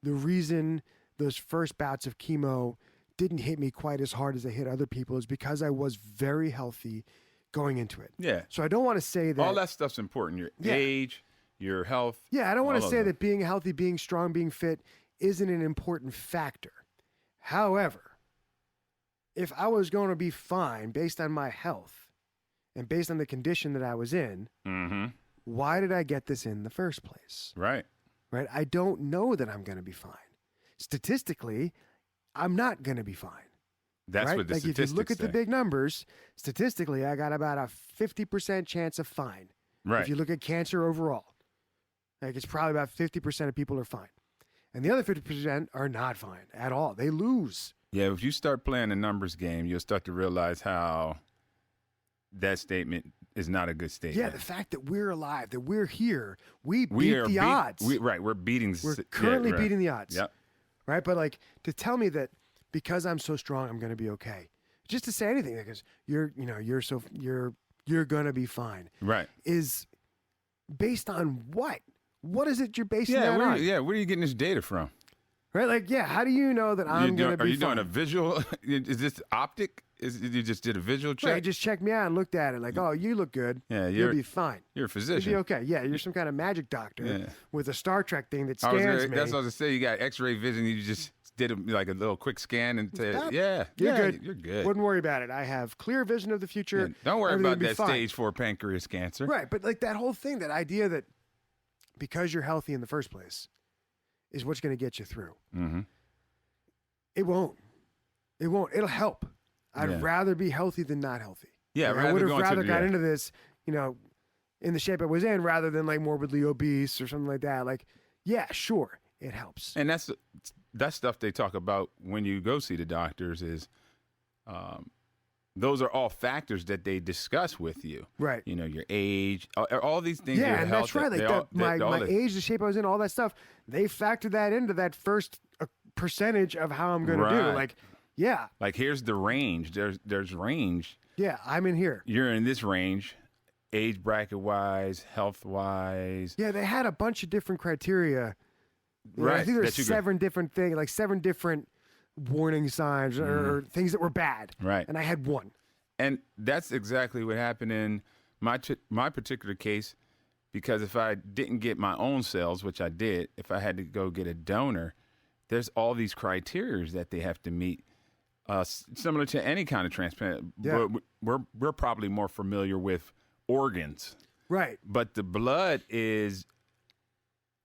B: the reason those first bouts of chemo didn't hit me quite as hard as they hit other people is because I was very healthy going into it.
C: Yeah.
B: So I don't want to say that
C: All that stuff's important. Your age, your health.
B: Yeah, I don't want
C: all
B: to
C: of
B: say
C: them.
B: that being healthy, being strong, being fit isn't an important factor. However, if I was going to be fine based on my health and based on the condition that I was in, why did I get this in the first place?
C: Right.
B: Right? I don't know that I'm going to be fine. Statistically, I'm not going to be fine.
C: That's
B: right?
C: what the
B: like
C: statistics
B: if you look at
C: say.
B: the big numbers, statistically, I got about a 50% chance of fine.
C: Right.
B: If you look at cancer overall, like it's probably about 50% of people are fine. And the other 50% are not fine at all. They lose.
C: Yeah, if you start playing the numbers game, you'll start to realize how that statement is not a good statement.
B: Yeah, the fact that we're alive, that we're here, we
C: we
B: beat
C: are
B: the odds.
C: We're beating.
B: We're currently
C: right.
B: beating the odds.
C: Yep.
B: Right? But like to tell me that because I'm so strong, I'm going to be okay. Just to say anything because you're going to be fine.
C: Right.
B: Is based on what? What is it you're basing
C: Yeah.
B: that on?
C: Where are you getting this data from?
B: Right? Like, yeah, how do you know that I'm going to be
C: Are you
B: fine?
C: doing a visual? Is this optic? You just did a visual check?
B: Right, just checked me out and looked at it like, oh, you look good.
C: Yeah,
B: You'll be fine.
C: You're a
B: You'll
C: physician.
B: be okay. Yeah, you're some kind of magic doctor
C: Yeah.
B: with a Star Trek thing that
C: I was
B: scans
C: gonna-
B: me.
C: That's what I was gonna say. You got X-ray vision. You just did like a little quick scan and said,
B: Stop.
C: "Yeah,
B: You're
C: yeah,
B: good.
C: You're good.
B: Wouldn't worry about it. I have clear vision of the future.
C: Yeah, don't worry
B: Everything
C: about
B: will be
C: that
B: fine.
C: stage 4 pancreas cancer."
B: Right, but like that whole thing, that idea that because you're healthy in the first place is what's going to get you through.
C: Mm-hmm.
B: It won't. It won't. It'll help. I'd
C: Yeah.
B: rather be healthy than not healthy.
C: Yeah,
B: Like, I would have rather got
C: yeah.
B: into this, in the shape I was in rather than like morbidly obese or something like that. Like, yeah, sure, it helps.
C: And that's stuff they talk about when you go see the doctors. Is those are all factors that they discuss with you.
B: Right.
C: Your age, all these things.
B: Yeah,
C: your
B: and
C: health,
B: that's right. Like
C: they all-
B: my
C: they- all
B: my
C: the-
B: age, the shape I was in, all that stuff. They factored that into that first percentage of how I'm going to do.
C: Right.
B: Like, yeah,
C: Like here's the range. There's range.
B: yeah, I'm in here.
C: You're in this range, age bracket wise, health wise.
B: Yeah, they had a bunch of different criteria.
C: Right,
B: I think there's
C: that you could-
B: 7 different things, like 7 different warning signs or things that were bad.
C: Right.
B: And I had one.
C: And that's exactly what happened in my particular case, because if I didn't get my own cells, which I did, if I had to go get a donor, there's all these criteria that they have to meet, similar to any kind of transplant.
B: Yeah.
C: But we're probably more familiar with organs,
B: Right.
C: but the blood is.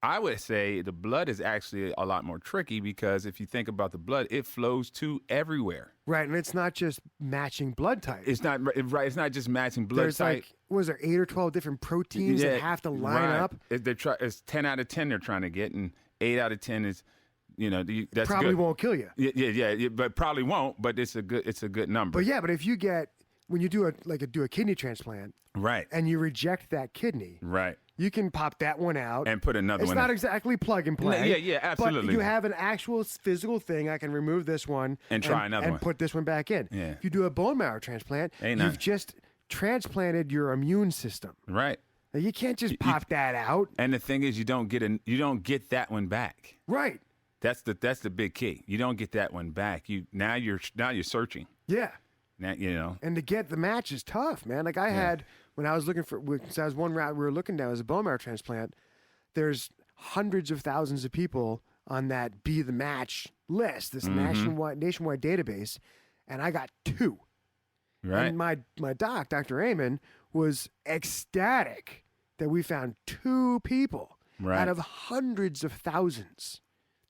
C: I would say the blood is actually a lot more tricky because if you think about the blood, it flows to everywhere.
B: Right. And it's not just matching blood type.
C: It's not right. It's not just matching blood
B: There's
C: type.
B: like, was there 8 or 12 different proteins that have to line
C: right.
B: up?
C: It's 10 out of 10 they're trying to get, and 8 out of 10 is, that's
B: Probably
C: good.
B: won't kill you.
C: Yeah, but probably won't. But it's a good number.
B: But yeah, but if you get, when you do a kidney transplant
C: Right,
B: and you reject that kidney,
C: right,
B: you can pop that one out.
C: and put another
B: It's
C: one.
B: not
C: in.
B: exactly plug and play.
C: Yeah, absolutely.
B: But you have an actual physical thing. I can remove this one
C: And try another
B: and
C: one.
B: put this one back in.
C: Yeah.
B: If you do a bone marrow transplant,
C: Ain't
B: you've
C: none.
B: just transplanted your immune system.
C: Right,
B: Now, you can't just pop that out.
C: and the thing is, you don't get that one back.
B: Right.
C: That's the big key. You don't get that one back. Now you're searching.
B: Yeah.
C: Now
B: And to get the match is tough, man. Like I had, when I was looking for, since I was one route we were looking down as a bone marrow transplant, there's hundreds of thousands of people on that Be the Match list, this nationwide database, and I got 2.
C: right.
B: And my doc, Dr. Amen, was ecstatic that we found 2 people
C: Right.
B: out of hundreds of thousands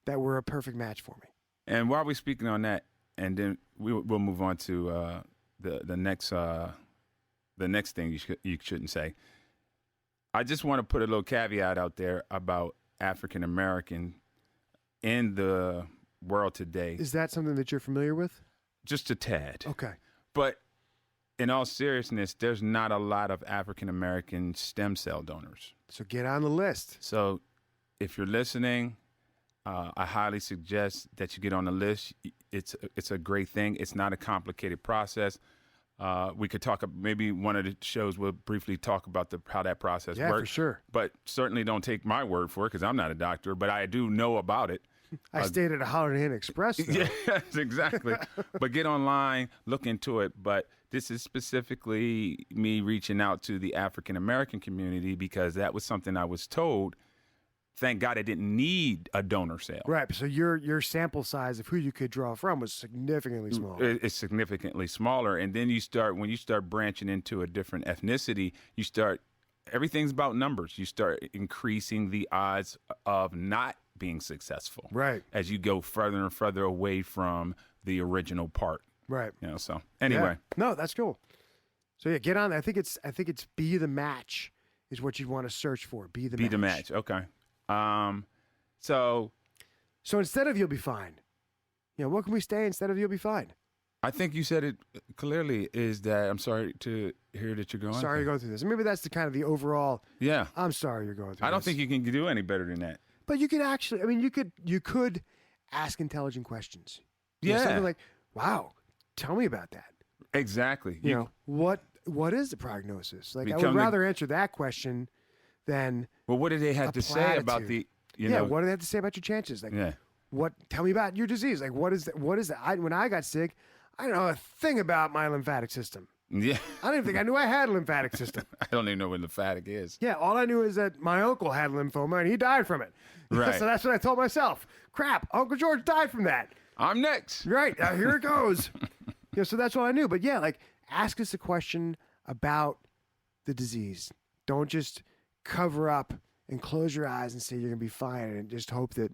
B: that were a perfect match for me.
C: And while we're speaking on that, and then we'll move on to the next thing you shouldn't say. I just want to put a little caveat out there about African American in the world today,
B: Is that something that you're familiar with?
C: just a tad.
B: Okay.
C: But in all seriousness, there's not a lot of African American stem cell donors.
B: So get on the list.
C: So if you're listening, I highly suggest that you get on the list. It's a great thing. It's not a complicated process. We could talk, maybe one of the shows will briefly talk about how that process
B: Yeah,
C: works.
B: for sure.
C: But certainly don't take my word for it because I'm not a doctor, but I do know about it.
B: I stayed at a Holiday Inn Express. Though.
C: Yes, exactly. But get online, look into it. But this is specifically me reaching out to the African American community because that was something I was told. Thank God I didn't need a donor cell.
B: Right. So your sample size of who you could draw from was significantly smaller.
C: It's significantly smaller. And then when you start branching into a different ethnicity, everything's about numbers. You start increasing the odds of not being successful.
B: Right.
C: As you go further and further away from the original part.
B: Right.
C: So anyway.
B: Yeah. No, that's cool. So yeah, get on. I think it's be the match is what you'd want to search for. Be the match.
C: Okay. So
B: instead of you'll be fine, what can we stay instead of you'll be fine?
C: I think you said it clearly is that I'm sorry to hear that you're going.
B: Sorry you're going through this. Maybe that's the kind of the overall.
C: Yeah.
B: I'm sorry you're going through.
C: I don't think you can do any better than that.
B: But you could actually. I mean, you could ask intelligent questions.
C: Yeah.
B: Something like, "Wow, tell me about that."
C: Exactly.
B: What is the prognosis? Like, I would
C: Become the-
B: rather answer that question than.
C: Well, what do they have
B: a
C: to say about
B: platitude.
C: the?
B: What do they have to say about your chances? Like,
C: Yeah.
B: tell me about your disease. Like, what is that? When I got sick, I didn't know a thing about my lymphatic system.
C: Yeah.
B: I don't even think I knew I had a lymphatic system.
C: I don't even know what lymphatic is.
B: Yeah, all I knew is that my uncle had lymphoma and he died from it.
C: Right.
B: So that's what I told myself. Crap, Uncle George died from that.
C: I'm next.
B: Right, here it goes. So that's all I knew. But yeah, like, ask us a question about the disease. Don't just cover up and close your eyes and say you're going to be fine and just hope that,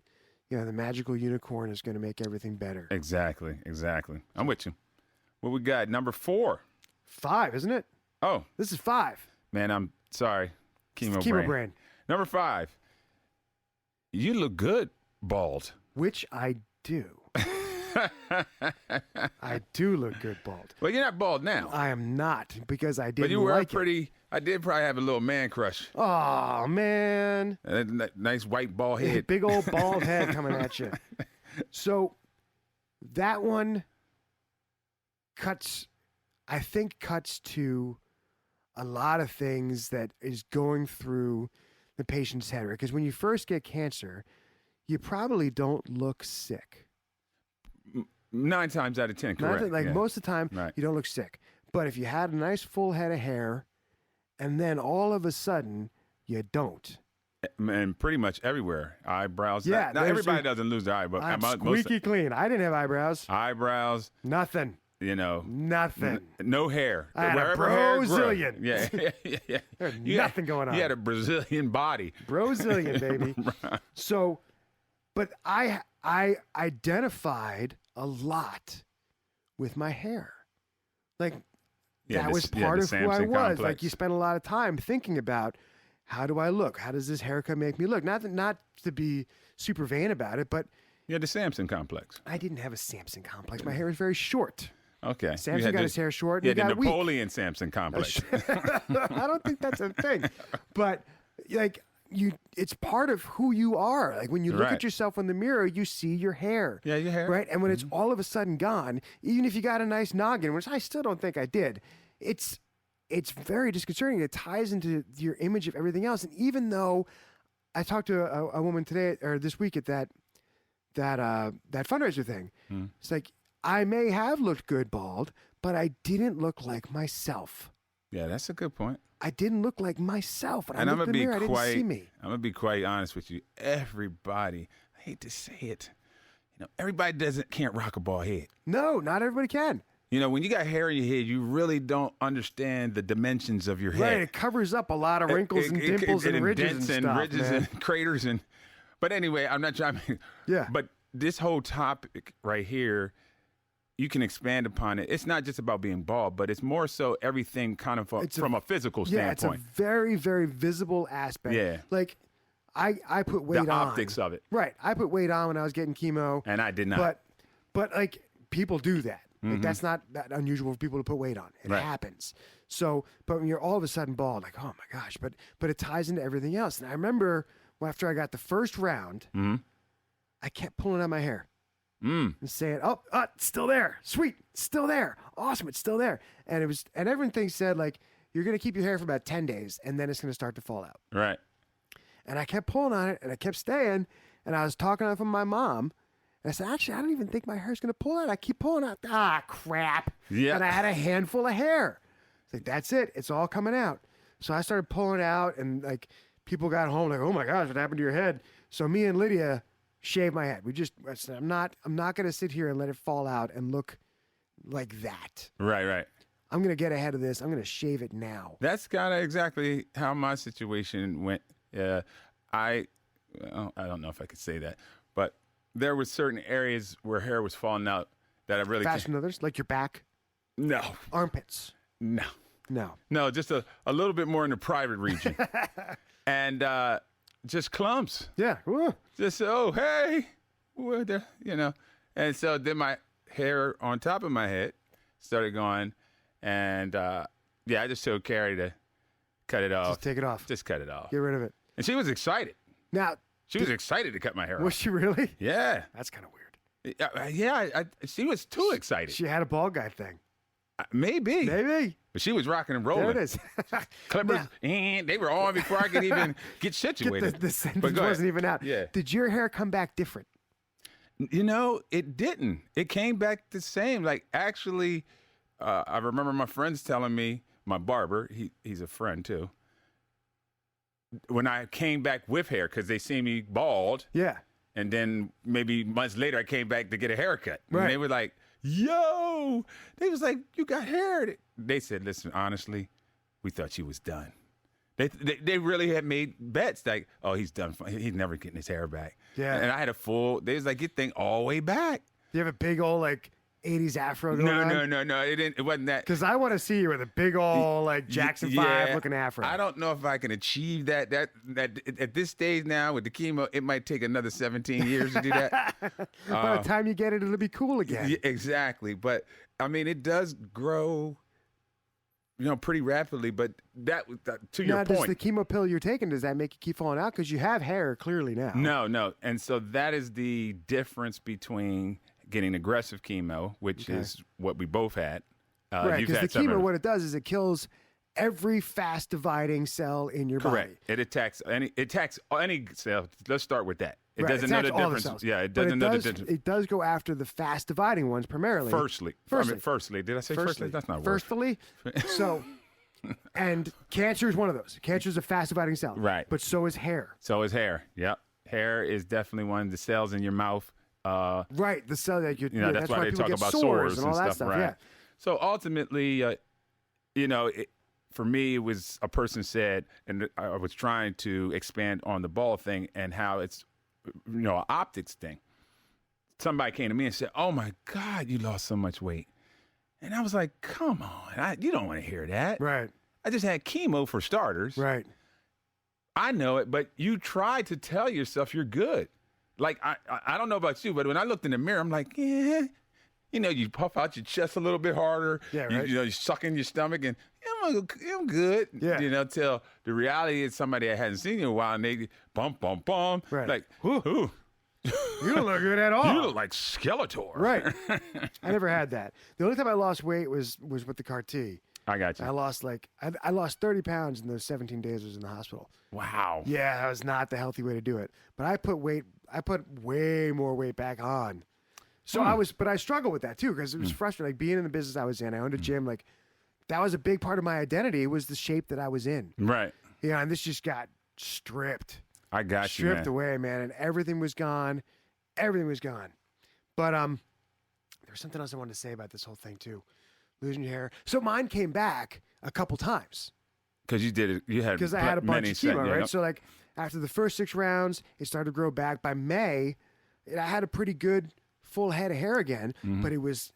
B: the magical unicorn is going to make everything better.
C: Exactly. I'm with you. What we got? Number 4.
B: 5, isn't it?
C: Oh,
B: This is 5.
C: man, I'm sorry. Chemo
B: Chemo
C: brain.
B: brain.
C: Number 5. You look good, bald.
B: Which I do. I do look good bald.
C: Well, you're not bald now.
B: I am not because I didn't
C: But you were
B: like it.
C: pretty. I did probably have a little man crush.
B: Oh, man.
C: That nice white bald head.
B: Big old bald head coming at you. So that one cuts to a lot of things that is going through the patient's head, right? Because when you first get cancer, you probably don't look sick.
C: 9 times out of 10, correct. Yeah.
B: Most of the time,
C: Right.
B: you don't look sick. But if you had a nice full head of hair, and then all of a sudden you don't.
C: And pretty much everywhere. Eyebrows.
B: Yeah,
C: Now,
B: there's
C: everybody
B: your-
C: doesn't lose their eyebrows.
B: I'm squeaky clean. I didn't have eyebrows.
C: Eyebrows,
B: Nothing. Nothing.
C: no hair.
B: I had a
C: Wherever hair grew.
B: Brazilian.
C: Yeah.
B: There's
C: You had-
B: nothing going on.
C: You had a Brazilian body.
B: Brazilian, baby. So, but I identified a lot with my hair. Like,
C: Yeah,
B: that was
C: the
B: part of who I
C: Samson
B: was.
C: complex.
B: Like, you spend a lot of time thinking about, how do I look? How does this haircut make me look? Not to be super vain about it, but
C: You had the Samson complex.
B: I didn't have a Samson complex. My hair was very short.
C: Okay.
B: Samson got his hair short.
C: You
B: And
C: had
B: he
C: the
B: got
C: Napoleon Samson complex.
B: weak. I don't think that's a thing, but like it's part of who you are. Like when you look
C: Right.
B: at yourself in the mirror, you see your hair.
C: Yeah, your hair.
B: Right, and when it's all of a sudden gone, even if you got a nice noggin, which I still don't think I did, it's very disconcerting. It ties into your image of everything else. And even though I talked to a woman today or this week at that fundraiser thing, it's like I may have looked good bald, but I didn't look like myself.
C: Yeah, that's a good point.
B: I didn't look like myself. When
C: And
B: I
C: I'm
B: looked
C: gonna
B: in the
C: be
B: mirror, I didn't see me.
C: I'm gonna be quite honest with you. Everybody, I hate to say it, everybody can't rock a bald head.
B: No, not everybody can.
C: When you got hair in your head, you really don't understand the dimensions of your head.
B: Right, it covers up a lot of wrinkles and dimples and ridges and stuff, man.
C: and craters but anyway, I'm not trying.
B: Yeah.
C: But this whole topic right here, you can expand upon it. It's not just about being bald, but it's more so everything kind of from a physical
B: Yeah, it's a
C: standpoint.
B: very, very visible aspect.
C: Yeah.
B: Like, I put weight on.
C: The optics of it.
B: Right. I put weight on when I was getting chemo.
C: And I did not.
B: But like, people do that. Like that's not that unusual for people to put weight on. It
C: Right.
B: happens. So, but when you're all of a sudden bald, like, oh my gosh, but it ties into everything else. And I remember after I got the first round, I kept pulling out my hair and saying, "Oh, it's still there. Sweet, it's still there. Awesome, it's still there." And everything said like, you're gonna keep your hair for about 10 days, and then it's gonna start to fall out.
C: Right.
B: And I kept pulling on it, and I kept staying. And I was talking on it with my mom. And I said, actually, I don't even think my hair's going to pull out. I keep pulling out. Ah, crap.
C: Yeah.
B: And I had a handful of hair. It's like, that's it. It's all coming out. So I started pulling out, and like people got home like, oh my gosh, what happened to your head? So me and Lydia shaved my head. I said, I'm not going to sit here and let it fall out and look like that.
C: Right.
B: I'm going to get ahead of this. I'm going to shave it now.
C: That's kind of exactly how my situation went. I don't know if I could say that, but there were certain areas where hair was falling out that I really
B: Faster than others, like your back,
C: No,
B: armpits.
C: no, just a little bit more in the private region, and just clumps.
B: Yeah. Ooh.
C: Just hey, what the, and so then my hair on top of my head started going, and I just told Carrie to cut it off.
B: Just take it off.
C: Just cut it off.
B: Get rid of it.
C: And she was excited.
B: Now,
C: She was excited to cut my hair
B: was
C: off.
B: she really?
C: Yeah.
B: That's kind of weird.
C: She was too excited.
B: She had a bald guy thing.
C: Maybe.
B: Maybe.
C: But she was rocking and rolling.
B: There it is.
C: Clippers, they were on before I could even get situated.
B: The sentence
C: But go
B: wasn't
C: ahead.
B: even out.
C: Yeah.
B: Did your hair come back different?
C: It didn't. It came back the same. Like, actually, I remember my friends telling me, my barber, he's a friend too, when I came back with hair, because they see me bald,
B: Yeah.
C: and then maybe months later I came back to get a haircut.
B: Right.
C: And they were like, yo, they was like, you got hair. They said, listen, honestly, we thought you was done. They really had made bets like, oh, he's done. He's never getting his hair back.
B: Yeah.
C: And I had they was like, get thing all the way back.
B: You have a big old, like, 80s afro going on?
C: No. It wasn't that.
B: Because I want to see you with a big old, like, Jackson 5 looking afro.
C: I don't know if I can achieve that. That at this stage now with the chemo, it might take another 17 years to do that.
B: By the time you get it, it'll be cool again.
C: Yeah, exactly. But I mean, it does grow, pretty rapidly. But that to your
B: Now, does
C: point.
B: the chemo pill you're taking, does that make you keep falling out? Because you have hair clearly now.
C: No. And so that is the difference between getting aggressive chemo, which is what we both had.
B: Right,
C: you've
B: because
C: had
B: the
C: some
B: chemo,
C: of-
B: what it does is it kills every fast dividing cell in your
C: Correct.
B: body.
C: It attacks any cell. Let's start with that. It
B: Right,
C: doesn't know
B: attacks
C: the
B: all
C: difference.
B: cells.
C: Yeah, it
B: But
C: doesn't know the difference.
B: It does go after the fast dividing ones primarily.
C: Firstly. Did I say firstly? That's not a word.
B: Firstly. So, and cancer is one of those. Cancer is a fast dividing cell.
C: Right.
B: But so is hair.
C: So is hair. Yep. Hair is definitely one of the cells in your mouth.
B: Right. The cell that
C: That's why they
B: people
C: talk
B: get
C: about
B: sores
C: sores
B: and all that stuff.
C: right?
B: Yeah.
C: So ultimately, for me, it was a person said, and I was trying to expand on the ball thing and how it's, an optics thing. Somebody came to me and said, "Oh my God, you lost so much weight," and I was like, "Come on, you don't want to hear that."
B: Right.
C: I just had chemo for starters.
B: Right.
C: I know it, but you try to tell yourself you're good. Like, I don't know about you, but when I looked in the mirror, I'm like, yeah. You puff out your chest a little bit harder.
B: Yeah, right.
C: You suck in your stomach, and I'm good.
B: Yeah.
C: Till the reality is somebody I hadn't seen in a while, and they bum.
B: Right.
C: Like, ooh.
B: You don't look good at all.
C: You look like Skeletor.
B: Right. I never had that. The only time I lost weight was with the CAR-T.
C: I got you.
B: I lost I lost 30 pounds in those 17 days I was in the hospital.
C: Wow.
B: Yeah, that was not the healthy way to do it. But I put way more weight back on. So I struggled with that too, because it was frustrating. Like, being in the business I was in, I owned a gym. Like, that was a big part of my identity, was the shape that I was in.
C: Right.
B: Yeah, and this just got stripped.
C: I got you,
B: Stripped
C: man.
B: away, man, and everything was gone. Everything was gone. But there was something else I wanted to say about this whole thing too. Losing your hair. So mine came back a couple times.
C: Because you did it. You had
B: Because I had a bunch
C: many
B: of chemo,
C: yeah,
B: right?
C: no-
B: So like after the first 6 rounds, it started to grow back. By May, I had a pretty good full head of hair again, but it was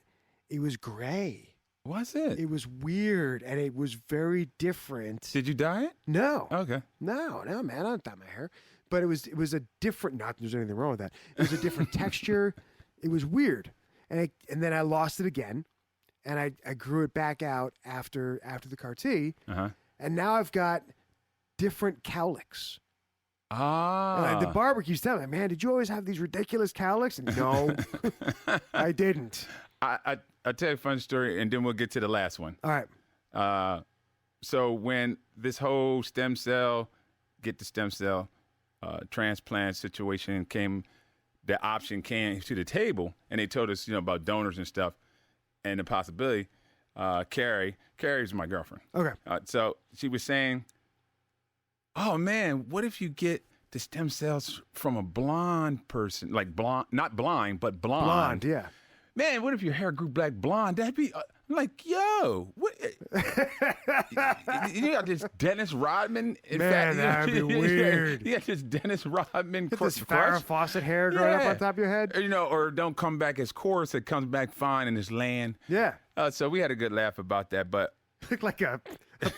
B: gray.
C: Was it?
B: It was weird, and it was very different.
C: Did you dye it?
B: No,
C: Okay.
B: no, man, I don't dye my hair. But it was a different. Not that there's anything wrong with that. It was a different texture. It was weird, and then I lost it again. and I grew it back out after the CAR-T,
C: Uh-huh.
B: and now I've got different cowlicks.
C: Ah.
B: And the barber keeps telling me, man, did you always have these ridiculous cowlicks? And no, I didn't.
C: I'll tell you a fun story, and then we'll get to the last one.
B: All right.
C: So when this whole stem cell transplant situation came, the option came to the table, and they told us, about donors and stuff, and the possibility. Carrie's my girlfriend.
B: Okay.
C: So she was saying, "Oh man, what if you get the stem cells from a blonde person, like blonde, not blind, but blonde?
B: Blonde, yeah.
C: Man, what if your hair grew black blonde? That'd be like, yo, what? You got this Dennis Rodman.
B: Man, that'd be weird.
C: You got this Dennis Rodman.
B: Get this Farrah Fawcett hair growing up on top of your head.
C: Or don't come back as coarse. It comes back fine and it's land.
B: Yeah.
C: So we had a good laugh about that, but.
B: Look like a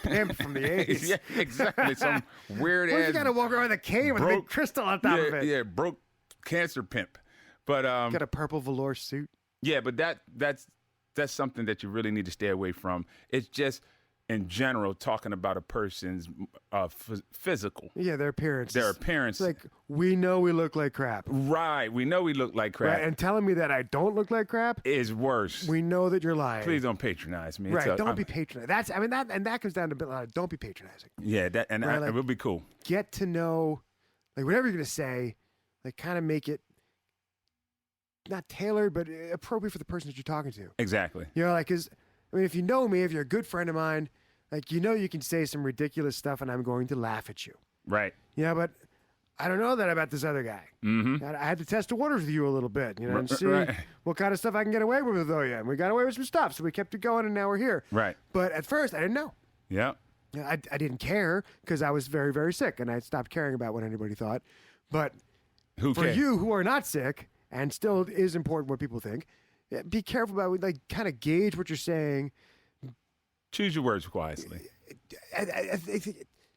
B: pimp from the 80s.
C: Yeah, exactly. Some weird
B: Well,
C: ass.
B: you got to walk around with a cane with a big crystal on top of it.
C: Yeah, broke cancer pimp. But
B: got a purple velour suit.
C: Yeah, but that's something that you really need to stay away from. It's just in general talking about a person's physical.
B: Yeah, their appearance.
C: It's
B: like, we know we look like crap.
C: Right. We know we look like crap.
B: Right, and telling me that I don't look like crap
C: is worse.
B: We know that you're lying.
C: Please don't patronize me.
B: Right. Don't be patronizing. That comes down to don't be patronizing.
C: Yeah, it will be cool.
B: Get to know, like, whatever you're going to say, like, kind of make it not tailored, but appropriate for the person that you're talking to.
C: Exactly.
B: Because, if you know me, if you're a good friend of mine, like, you can say some ridiculous stuff and I'm going to laugh at you.
C: Right.
B: But I don't know that about this other guy.
C: Mm-hmm.
B: I had to test the waters with you a little bit, and see what kind of stuff I can get away with you. And we got away with some stuff, so we kept it going, and now we're here.
C: Right.
B: But at first, I didn't know.
C: Yeah.
B: I didn't care because I was very, very sick, and I stopped caring about what anybody thought. But
C: for
B: you who are not sick, and still is important what people think, be careful about, like, kind of gauge what you're saying.
C: Choose your words wisely.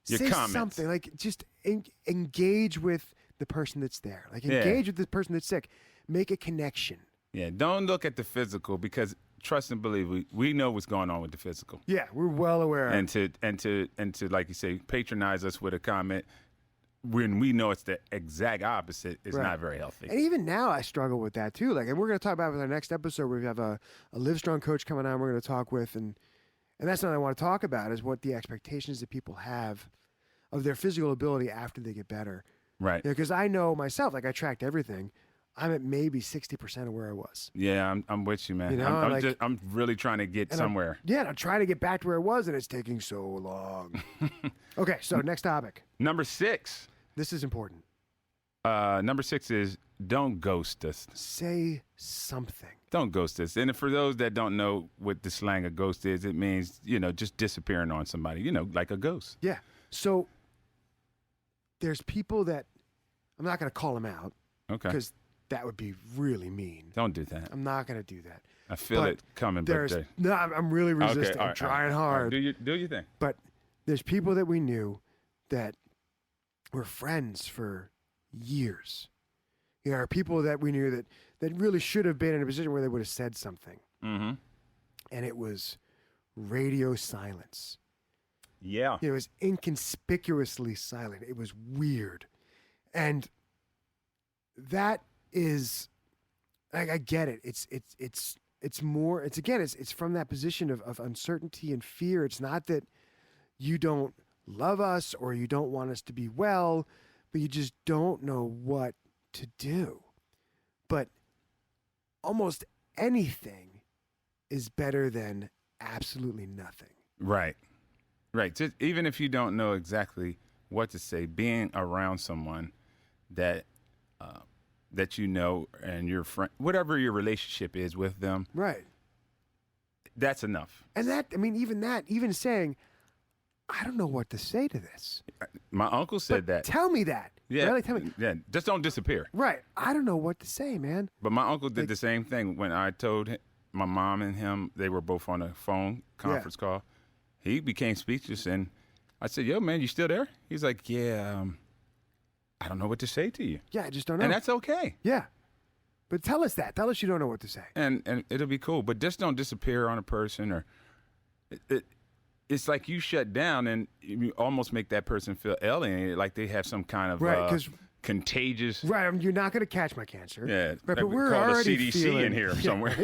C: Your
B: say
C: comments.
B: Something like just engage with the person that's there. Like engage with the person that's sick. Make a connection.
C: Yeah, don't look at the physical because trust and believe we know what's going on with the physical.
B: Yeah, we're well aware.
C: And to like you say, patronize us with a comment when we know it's the exact opposite is not very healthy.
B: And even now, I struggle with that too. Like, and we're going to talk about it with our next episode where we have a Live Strong coach coming on. We're going to talk with and that's something I want to talk about is what the expectations that people have of their physical ability after they get better.
C: Right.
B: Because I know myself, like I tracked everything. I'm at maybe 60% of where I was.
C: Yeah, I'm with you, man. I'm really trying to get somewhere.
B: I'm trying to get back to where I was, and it's taking so long. Okay, so next topic.
C: Number 6.
B: This is important.
C: Number 6 is don't ghost us.
B: Say something.
C: Don't ghost us. And for those that don't know what the slang of ghost is, it means, just disappearing on somebody, like a ghost.
B: Yeah. So there's people that I'm not going to call them out.
C: Okay.
B: Because that would be really mean.
C: Don't do that.
B: I'm not going to do that.
C: I feel it coming, but
B: no, I'm really resisting.
C: Okay,
B: I'm trying hard.
C: Do your thing.
B: But there's people that we knew that were friends for years. Or people that we knew that really should have been in a position where they would have said something.
C: Mm-hmm.
B: And it was radio silence.
C: Yeah.
B: It was inconspicuously silent. It was weird. And that is, I get it. It's more, it's from that position of uncertainty and fear. It's not that you don't love us or you don't want us to be well, but you just don't know what to do. But almost anything is better than absolutely nothing.
C: Right. Just, even if you don't know exactly what to say, being around someone that and your friend, whatever your relationship is with them,
B: right?
C: That's enough.
B: And even saying, I don't know what to say to this.
C: My uncle said that.
B: Tell me that.
C: Yeah.
B: Really? Tell me.
C: Yeah. Just don't disappear.
B: Right. I don't know what to say, man.
C: But my uncle did the same thing when I told my mom and him, they were both on a phone conference call. He became speechless, and I said, "Yo, man, you still there?" He's like, "Yeah, I don't know what to say to you."
B: Yeah, I just don't know.
C: And that's okay.
B: Yeah. But tell us that. Tell us you don't know what to say.
C: And it'll be cool. But just don't disappear on a person, or it's like you shut down and you almost make that person feel alienated, like they have some kind of
B: Right, 'cause
C: contagious.
B: right, you're not going to catch my cancer.
C: Yeah,
B: right,
C: but
B: we're
C: call the
B: already
C: CDC
B: feeling,
C: in here somewhere.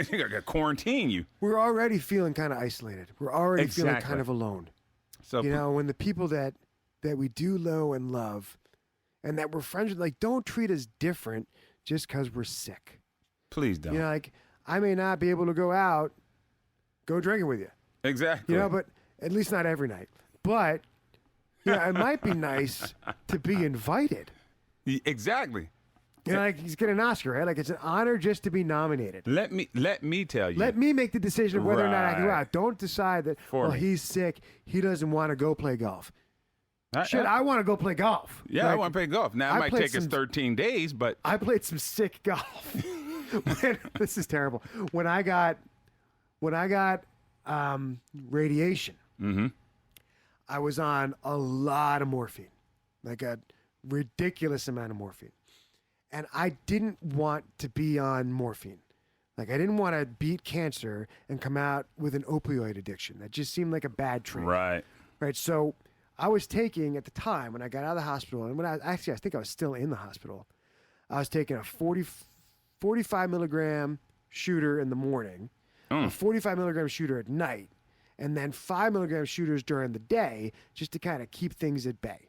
C: You got to quarantine you.
B: We're already feeling kind of isolated. We're already feeling
C: Exactly.
B: kind of alone.
C: So
B: You know, when the people that we do know and love and that we're friends with, like, don't treat us different just because we're sick.
C: please don't.
B: You know, like, I may not be able to go drinking with you.
C: Exactly.
B: You know, but at least not every night. But, you know, it might be nice to be invited.
C: Exactly.
B: You know, like, he's getting an Oscar, right? Like, it's an honor just to be nominated.
C: Let me tell you.
B: Let me make the decision of whether or not I can go
C: Right.
B: out. Don't decide that,
C: For me.
B: he's sick. He doesn't want to go play golf.
C: I-
B: Shit, I want to go play golf.
C: Yeah, I
B: Like,
C: want to play golf. Now,
B: I
C: it might
B: played
C: take us
B: some-
C: 13 days, but
B: I played some sick golf. This is terrible. When I got radiation, I was on a lot of morphine, like a ridiculous amount of morphine, and I didn't want to be on morphine. Like, I didn't want to beat cancer and come out with an opioid addiction. That just seemed like a bad trade.
C: right.
B: Right. So I was taking, at the time when I got out of the hospital, and I think I was still in the hospital, I was taking a 45 milligram shooter in the morning, a 45 milligram shooter at night, and then 5 milligram shooters during the day, just to kind of keep things at bay.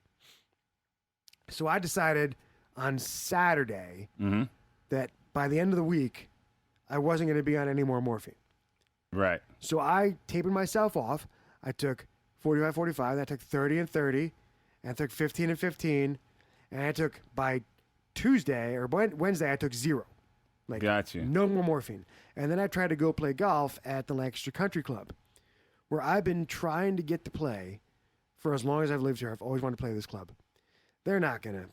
B: So I decided on Saturday that by the end of the week, I wasn't going to be on any more morphine.
C: Right.
B: So I tapered myself off. I took 45, 45. Then I took 30 and 30. And I took 15 and 15. And I took, by Tuesday or Wednesday, I took 0. Like,
C: Got you.
B: no more morphine. And then I tried to go play golf at the Lancaster Country Club, where I've been trying to get to play for as long as I've lived here. I've always wanted to play this club. They're not gonna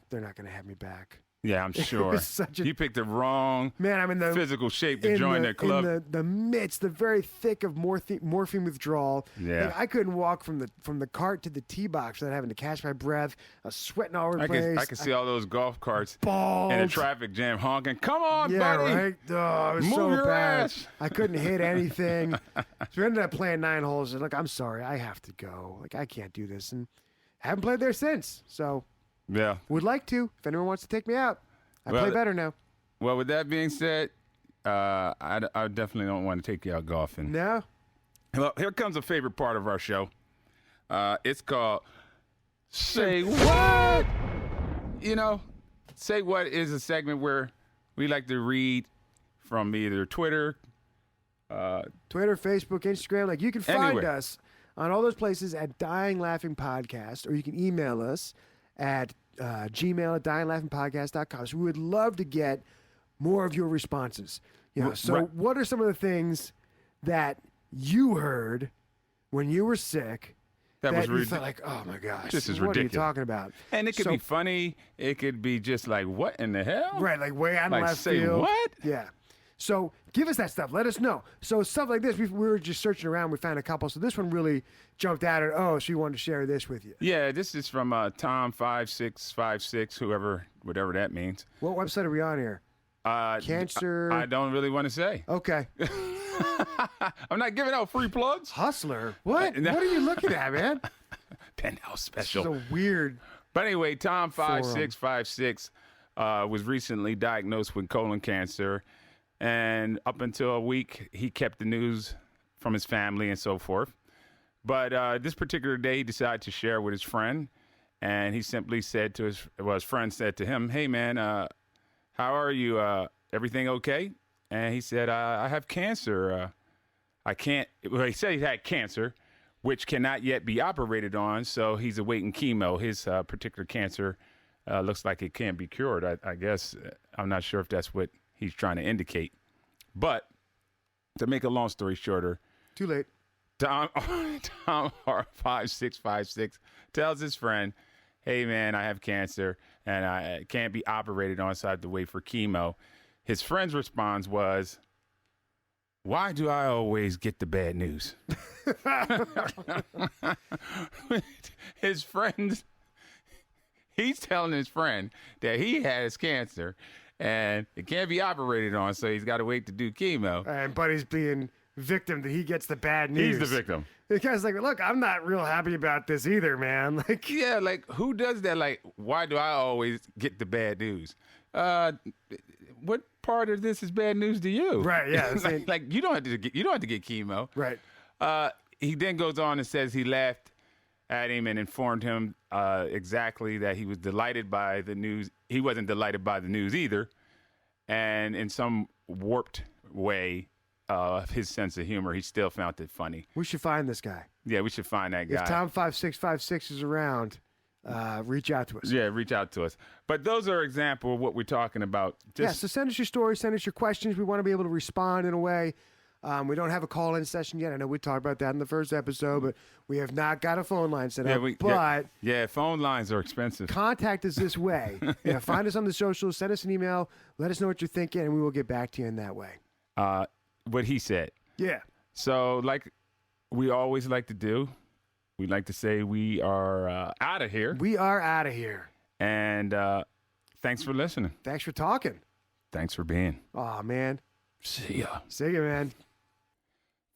B: have me back.
C: Yeah, I'm sure.
B: was such a-
C: You picked the wrong
B: Man, I'm in the
C: physical shape to join that club.
B: In the midst, the very thick of morphine withdrawal.
C: Yeah.
B: Like, I couldn't walk from the cart to the tee box without having to catch my breath. I was sweating all over the place.
C: I can see all those golf carts
B: bald.
C: in a traffic jam honking. Come on,
B: Yeah,
C: buddy.
B: right. Oh, it was
C: Move
B: so
C: your
B: bad.
C: ass.
B: I couldn't hit anything. So we ended up playing 9 holes. And look, I'm sorry, I have to go. Like, I can't do this, and haven't played there since. So
C: Yeah.
B: would like to. If anyone wants to take me out, I
C: Well,
B: play better now.
C: Well, with that being said, I definitely don't want to take you out golfing.
B: No.
C: Well, here comes a favorite part of our show. It's called Say What? You know, Say What is a segment where we like to read from either Twitter.
B: Twitter, Facebook, Instagram. Like, you can find
C: Anywhere.
B: us on all those places at Dying Laughing Podcast, or you can email us at gmail at dyinglaughingpodcast.com. So we would love to get more of your responses. You know, so
C: Right.
B: what are some of the things that you heard when you were sick
C: That was
B: you
C: ridiculous.
B: felt like, oh my gosh,
C: This is
B: what
C: ridiculous.
B: are you talking about?
C: And it could
B: So-
C: be funny. It could be just like, what in the hell?
B: Right, like way out in
C: Like,
B: left
C: say
B: field.
C: what?
B: Yeah. So give us that stuff. Let us know. So stuff like this, we were just searching around. We found a couple. So this one really jumped out at, so you wanted to share this with you.
C: Yeah, this is from Tom5656, whatever that means.
B: What website are we on here? Cancer.
C: I don't really want to say.
B: Okay.
C: I'm not giving out free plugs.
B: Hustler. What?
C: No.
B: What are you looking at, man?
C: Penthouse
B: This is
C: special.
B: a weird.
C: But anyway, Tom5656 was recently diagnosed with colon cancer. And up until a week, he kept the news from his family and so forth. But this particular day, he decided to share with his friend. And he simply said to his friend said to him, hey, man, how are you? Everything okay? And he said, I have cancer. I can't. Well, he said he had cancer, which cannot yet be operated on. So he's awaiting chemo. His particular cancer looks like it can't be cured. I guess I'm not sure if that's what he's trying to indicate. But to make a long story shorter,
B: Too late.
C: Tom 5656 tells his friend, hey, man, I have cancer and I can't be operated on, so I have to wait for chemo. His friend's response was, why do I always get the bad news? His friend, he's telling his friend that he has cancer and it can't be operated on, so he's got to wait to do chemo.
B: And Buddy's being victim that he gets the bad news.
C: He's the victim.
B: The guy's like, look, I'm not real happy about this either, man. Like,
C: Yeah, like who does that? Like, why do I always get the bad news? What part of this is bad news to you?
B: Right, yeah.
C: like you don't have to get chemo.
B: right.
C: He then goes on and says he laughed at him and informed him exactly that he was delighted by the news. He wasn't delighted by the news either, and in some warped way of his sense of humor, he still found it funny.
B: We should find this guy.
C: Yeah, we should find that guy.
B: If Tom5656 is around, reach out to us.
C: Yeah, reach out to us. But those are example of what we're talking about.
B: So send us your stories, send us your questions. We want to be able to respond in a way. We don't have a call-in session yet. I know we talked about that in the first episode, but we have not got a phone line set up.
C: Yeah, phone lines are expensive.
B: Contact us this way. Find us on the socials, send us an email, let us know what you're thinking, and we will get back to you in that way.
C: What he said.
B: Yeah.
C: So, like we always like to do, we like to say we are out of here.
B: We are out of here.
C: And thanks for listening.
B: Thanks for talking.
C: Thanks for being.
B: Aw, man.
C: See ya.
B: See you, man.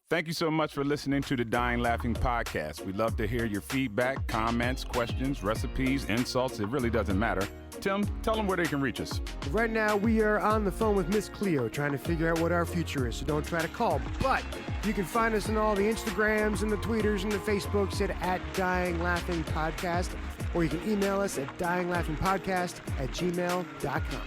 C: Thank you so much for listening to the Dying Laughing podcast. We'd love to hear your feedback, comments, questions, recipes, insults. It really doesn't matter. Tim, tell them where they can reach us.
B: Right now, we are on the phone with Miss Cleo trying to figure out what our future is, so don't try to call. But you can find us on all the Instagrams and the Tweeters and the Facebooks at Dying Laughing Podcast, or you can email us at dyinglaughingpodcast@gmail.com.